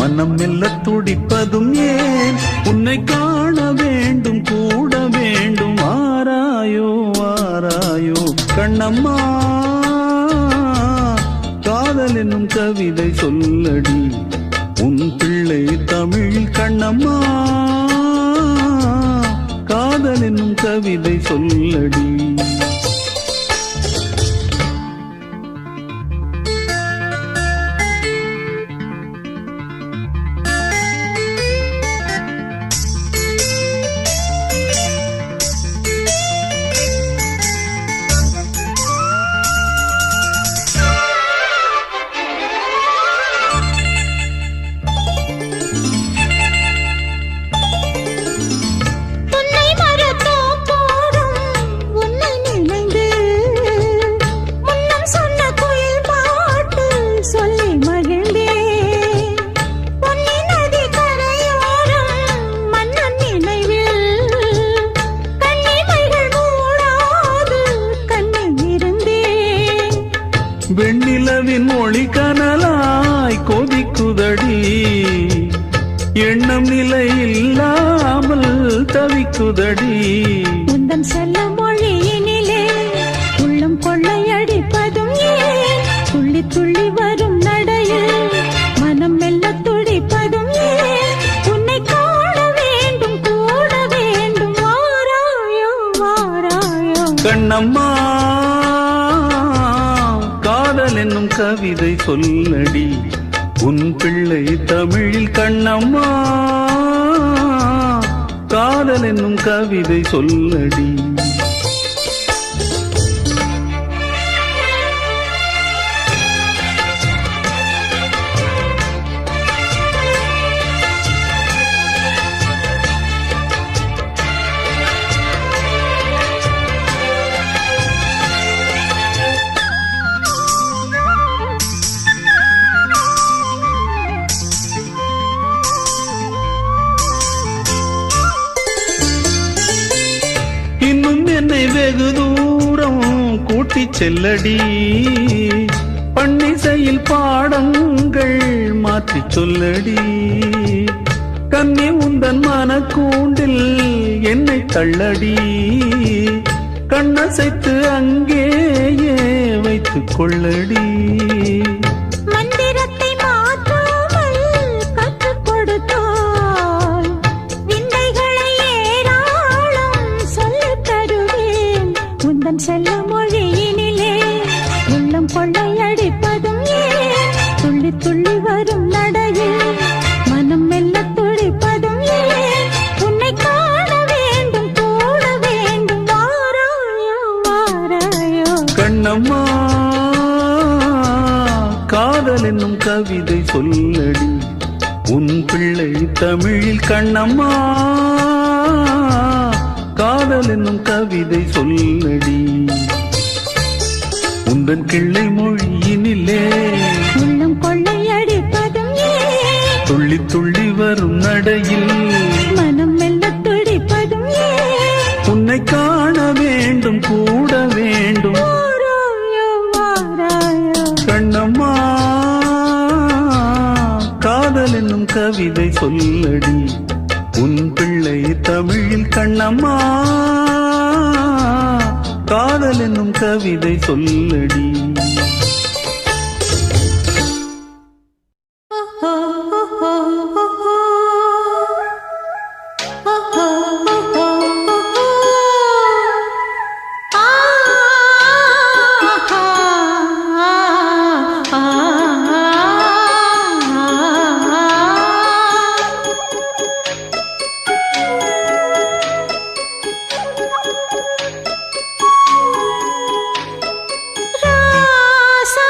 மனம் மெல்ல துடிப்பதும் ஏன். உன்னை காண வேண்டும் கூட வேண்டும் ஆராயோ ஆராயோ. கண்ணம்மா காதல் என்னும் கவிதை சொல்லடி உன் பிள்ளை தமிழில். கண்ணம்மா காதல் என்னும் கவிதை சொல்லடி. வெண்ணிலவின் ஒளி கனலாய் கொதிக்குதடி எண்ணம் நிலை இல்லாமல் தவிக்குதடி உந்தன் செல்ல மொழியினிலே உள்ளம் கொள்ளையடிப்பதும் ஏன் துள்ளி துள்ளி வரும் நடையில் மனம் மெல்ல துடிப்பதும் ஏன் உன்னை காண வேண்டும் கூட வேண்டும் வாராயோ வாராயோ கண்ணம்மா காதல் என்னும் கவிதை சொல்லடி உன் பிள்ளை தமிழில் கண்ணம்மா காதல் என்னும் கவிதை சொல்லடி இன்னும் என்னை வெகு தூரம் கூட்டிச் செல்லடி பன்னிசையில் பாடங்கள் மாற்றிச் சொல்லடி கண்ணி உந்தன் மனக்கூண்டில் என்னை தள்ளடி கண்ணசைத்து அங்கேயே வைத்துக் கொள்ளடி மந்திரத்தை மாற்றாமல் கற்றுக் கொடுத்தாய் விந்தைகளை ஏராளம் சொல்லித் தருவேன் உந்தன் செல்ல மொழியினிலே உள்ளம் கொள்ளையடிப்பதும் ஏன் துள்ளி துள்ளி வரும் நடையில் மனம் மெல்ல துடிப்பதும் ஏன் உன்னை காண வேண்டும் கூட வேண்டும் வாராயோ வாராயோ கண்ணம்மா காதல் என்னும் கவிதை சொல்லடி உன் பிள்ளை தமிழில் கண்ணம்மா காதல் என்னும் கவிதை சொல்லடி உந்தன் கிள்ளை மொழியினிலே உள்ளம் கொள்ளையடிப்பதும் ஏன் துள்ளி துள்ளி வரும் நடையில் மனம் மெல்ல துடிப்பதும் ஏன் உன்னை காண வேண்டும் கூட வேண்டும் வாராயோ வாராயோ கண்ணம்மா காதல் என்னும் கவிதை சொல்லடி உன் பிள்ளை தமிழில் கண்ணம்மா காதல் என்னும் கவிதை சொல்லடி ராசா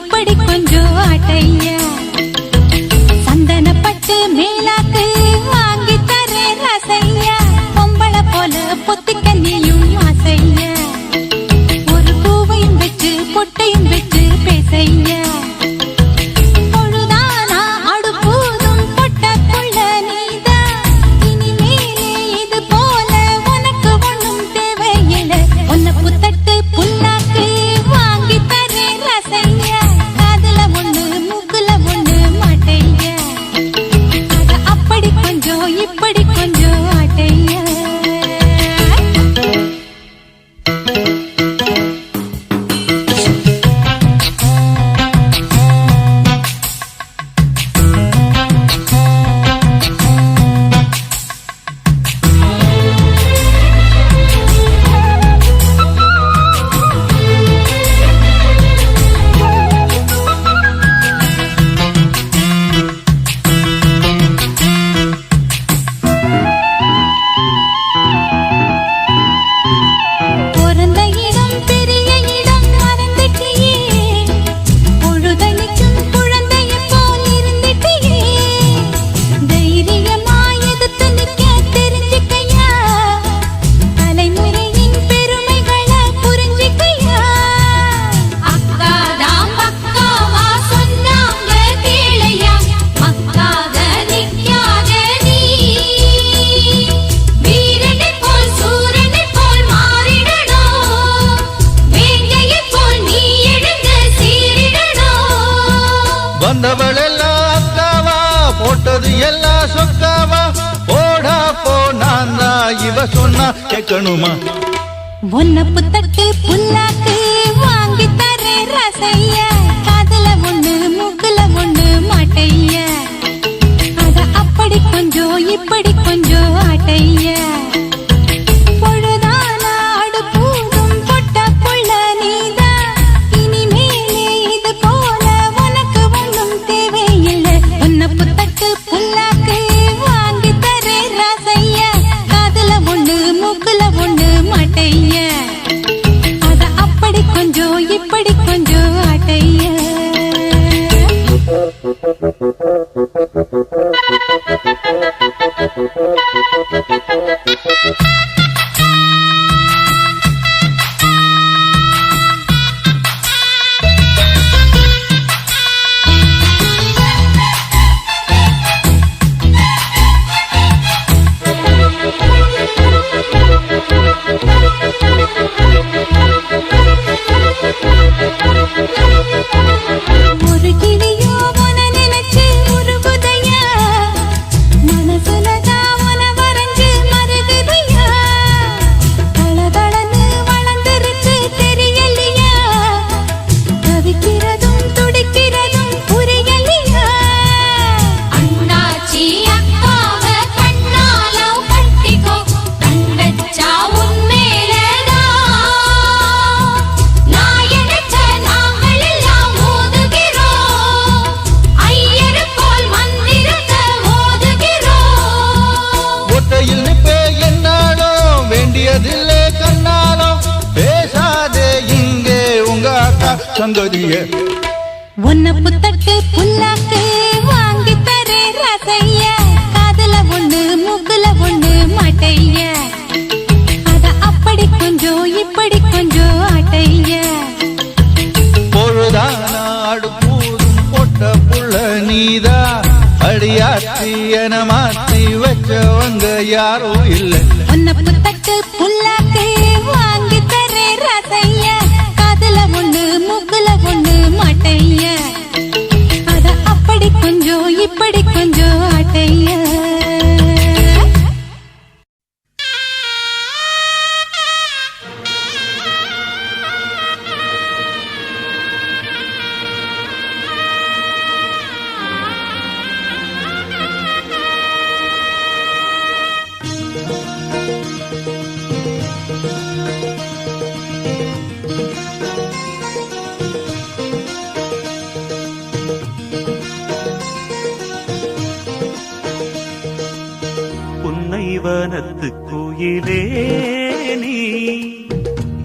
இப்படி கொஞ்சம் ஆட்டையா சந்தனப்பட்டு மேலாக்கு வாங்கி தரேன் ரசையா பொம்பளை போல பொத்திக்க நீயும் ஆசையா ஒரு பூவையும் வச்சு பொட்டையும் வச்சு பேசையா பொழுதானா அடுப்பூதும் பொட்டக்குள்ள நீதான் இனிமேலே இது போல உனக்கு ஒண்ணும் தேவையில்லை உன்னை புத்தட்டு புல்லாக்கு வாங்கி தரேன் ரசையா காதுல ஒண்ணு மூக்குல ஒண்ணு மாட்டையா அத அப்படி கொஞ்சம் இப்படி கொஞ்சம் ஆட்டையா பிறந்த இடம் பெரிய இடம் மறந்துட்டியே பொழுதனைக்கும் குழந்தைய போல் இருந்துட்டியே தைரியமா எதிர்த்து நிக்க தெரிஞ்சுக்கையா தலைமுறையின் பெருமைகளை புரிஞ்சுக்கையா அக்காதாம் பக்காவா சொன்னாங்க கேளையா மக்காத நிக்காத நீ வீரனை போல் சூரனை போல் மாறிடணும் வேங்கையை போல் நீ எழுந்து சீரிடணும் வந்தவள் எல்லாம் அக்காவா போட்டது எல்லாம் சொக்காவா போடா போ நான் தான் இவ சொன்னா கேட்கணுமா உன்னை புத்தட்டு புல்லாக்கு வாங்கி தரேன் ரசையா காதுல ஒண்ணு மூக்குல ஒண்ணு மாட்டையா அத அப்படி கொஞ்சம் இப்படி கொஞ்சம் ஆட்டையா பொழுதானா அடுப்பூதும் பொட்டக்குள்ள நீதான் இனிமேலே இது போல உனக்கு ஒண்ணும் தேவையில்லை உன்னை புத்தட்டு புல்லாக்கு வாங்கி தரேன் ரசையா காதுல ஒண்ணு மூக்குல ஒண்ணு மாட்டையா அத அப்படி கொஞ்சம் இப்படி கொஞ்சம் ஆட்டையா ஒரு கிளியோ உன நினைச்சு உருகுதையா மனசுலதான் உன வரைஞ்சு மருகுதையா தளதளன்னு வளர்ந்துருச்சு தெரியலையா தவிக்கிறதும் துடிக்கிறதும் புரியலையா அண்ணாச்சி அக்காவ கண்ணால கட்டிக்கோ கண்டச்சா உன்மேலதான் நான் எடுத்த நாங்கள் எல்லாம் ஓதுகிறோம் ஐயரு போல் மந்திரத்தை ஓதுகிறோம் ஒட்டையில் நிப்பே என்னாலும் வேண்டியதில்லை கண்ணாலும் பேசாதே இங்கே உங்க அக்கா சங்கதியே உன்னை புத்தட்டு புல்லாக்கு வாங்கி தரேன் ரசையா காதுல ஒண்ணு மூக்குல ஒண்ணு மாட்டையா அத அப்படி கொஞ்சம் இப்படி கொஞ்சம் ஆட்டையா பொழுதானாடு பூதும் பொட்ட புள்ள நீதா அடியாத்தி என மாத்தி வச்சவங்க யாரும் இல்லை உன்னை புத்தட்டு புல்லாக்கு வாங்கி தரேன் ரசையா காதுல ஒண்ணு மூக்குல ஒண்ணு மாட்டையா அத அப்படி கொஞ்சம் இப்படி கொஞ்சம் ஆட்டையா வனத்து கோயிலே நீ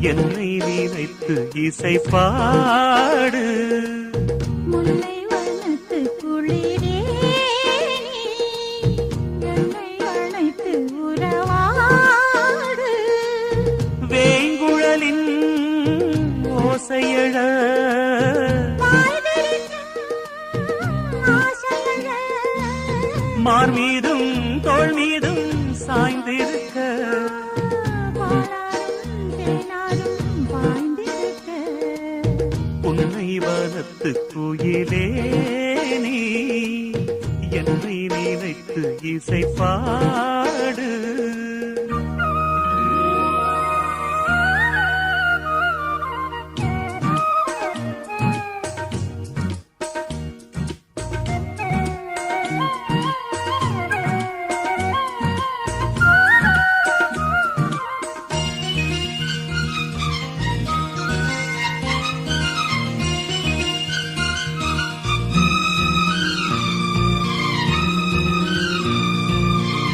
என்னை நினைத்து இசை பாடு மார் மீதும் தோள் மீதும் சாய்ந்திருக்க பாலாரும் தேனாரும் பாய்ந்திருக்க உன்னை வனத்து குயிலே நீ என்னை நினைத்து இசை பாடு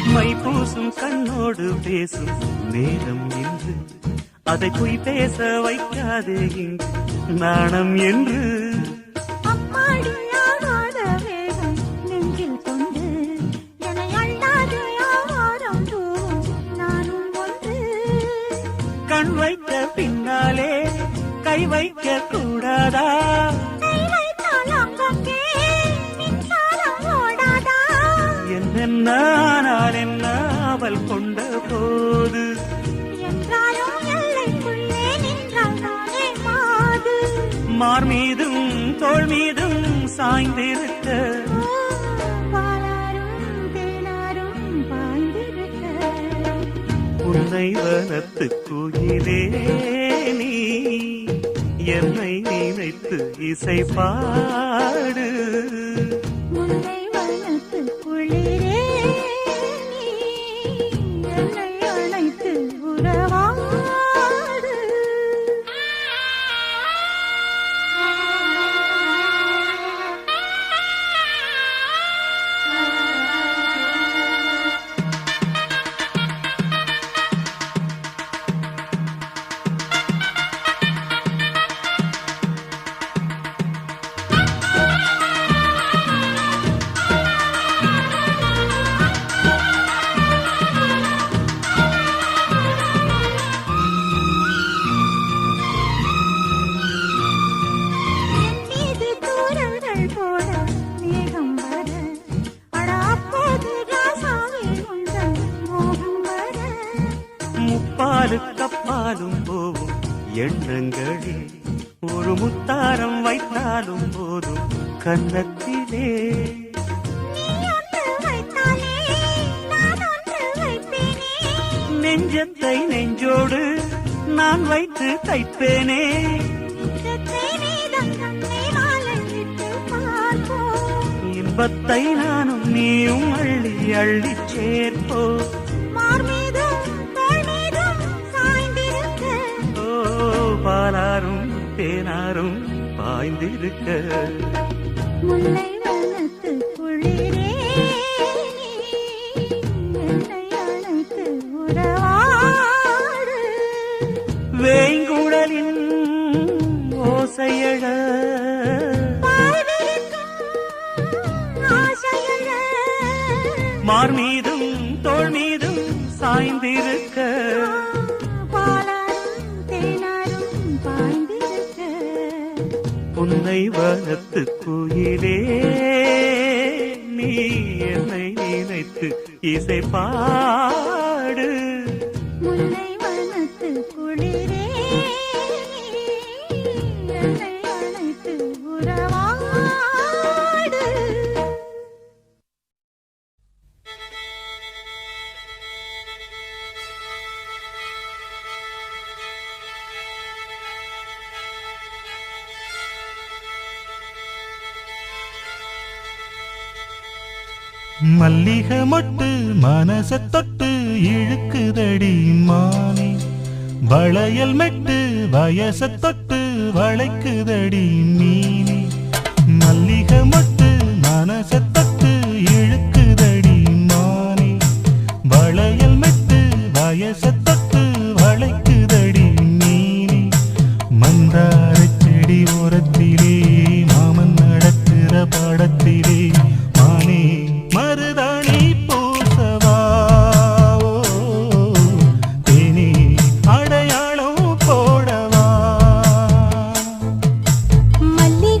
மை பூசும் கண்ணோடு பேசும் நேரம் என்று அதை பொய் பேச வைக்காதே இங்கு நாணம் என்று அம்மாடி ஆகாத வேகம் நெஞ்சில் கொண்டு என்னை அள்ளாது ஆவாரம் தூவும் நானும் ஒன்று கண் வைத்த பின்னாலே கை வைக்க கூடாதா கை வைத்தால் அங்கங்கே மின்சாரம் ஓடாதா என்னென்ன ஆனால் என்ன அவள் கொண்ட போது என்றாலும் எல்லைக்குள்ளே நின்றால் நானே மாது மார் மீதும் தோள் மீதும் சாய்ந்திருக்க பாலாரும் தேனாரும் பாய்ந்திருக்க உன்னை வனத்து குயிலே நீ என்னை நினைத்து இசை பாடு முல்லை வனத்து குளிரே நீ என்னை அழைத்து உறவாடு என் மீது தூறல்கள் போட மேகம் வர அட அப்போது ராசாவே உந்தன் மோகம் வர முப்பாலு கப்பாலும் போவும் எண்ணங்களே ஒரு முத்தாரம் வைத்தாலும் போதும் கன்னத்திலே நீ ஒன்று வைத்தாலே நான் ஒன்று வைப்பேனே நெஞ்சத்தை நெஞ்சோடு நான் வைத்து தைப்பேனே நிஜத்தை நீதம் கண்ணை மாலையிட்டு பார்ப்போம் இன்பத்தை நானும் நீயும் அள்ளி அள்ளி சேர்ப்போ மார் மீதும் தோள் மீதும் சாய்ந்திருக்க ஓ பாலாரும் தேனாரும் பாய்ந்திருக்க முல்லை வனத்து குளிரே நீ என்னை அழைத்து உறவாடு வேங்குழலின் ஓசையழ பாய் விரிக்கும் ஆசையழ மார் மீதும் தோள் மீதும் சாய்ந்திருக்க பாலாரும் தேனாரும் பாய்ந்திருக்க உன்னை வனத்து குயிலே நீ என்னை நினைத்து இசை பாடு முல்லை வனத்து குளிரே நீ என்னை அழைத்து உறவாடு மல்லிகை மொட்டு மனச தொட்டு இழுக்குதடி மானே வளையல் மெட்டு வயச தொட்டு வளைக்குதடி மீனே மல்லிகை மொட்டு மனச தொட்டு இழுக்குதடி மானே வளையல் மெட்டு வயச தொட்டு வளைக்குதடி மீனே மந்தார செடி ஓரத்திலே மாமன் நடக்கிற படத்திலே மானே மருதாணி பூசவா தேனி அடையாளம் போடவா மல்லி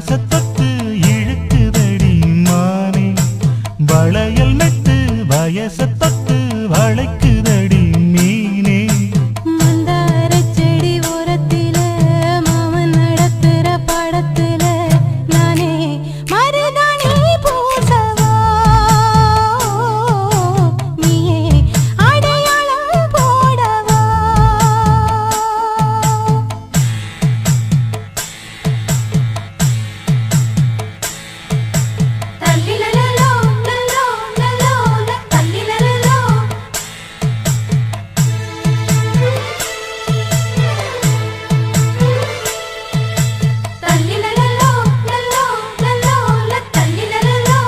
மனச தொட்டு இழுக்குதடி மானே வளையல் மெட்டு வயச தொட்டு வளைக்குதடி மீனே மந்தாரச் செடி ஓரத்தில மாமன் நடத்துற பாடத்துல நானே மருதாணி பூசவா நீயே அடையாளம் போடவா தல்லிலலலோ லலோ லலோ தல்லிலலலோ தல்லிலலலோ லலோ லலோ தல்லிலலலோ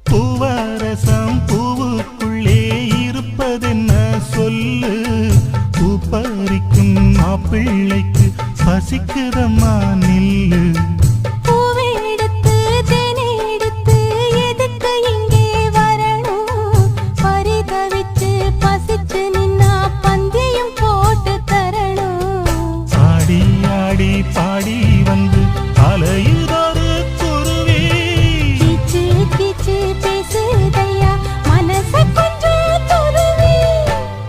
பூவரசம் பூவுக்குள்ளே இருப்பதென்ன சொல்லு பூ பறிக்கும் மாப்பிள்ளைக்கு பசிக்குதம்மா நில்லு பூவெடுத்து தேனெடுத்து எதுக்கு இங்கே வரணும் பரிதவிச்சு பசிச்சு நின்னா பந்தியும் போட்டு தரணும் ஆடி ஆடி பாடி வந்து அலையுதொரு குருவி கீச்சு கீச்சு பேசுதையா மனச கொஞ்சம் துருவி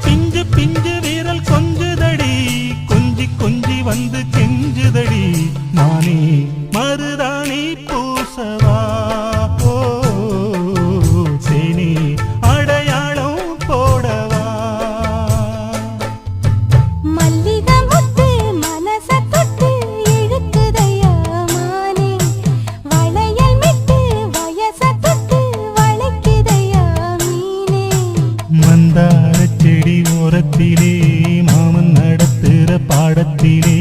பிஞ்சு பிஞ்சு வீரல் கொஞ்சுதடி கொஞ்சி கொஞ்சி வந்து கெஞ்சுதடி நானே மருதாணி பூசவா ஓ சேனி அடையாளம் போடவா மல்லிகை முத்து மனச தொட்டு இழுக்குதையா மானே வளையல் மிட்டு வயச தொட்டு வளைக்குதையா மீனே மந்தார செடி ஓரத்திலே மாமன் நடத்துற பாடத்திலே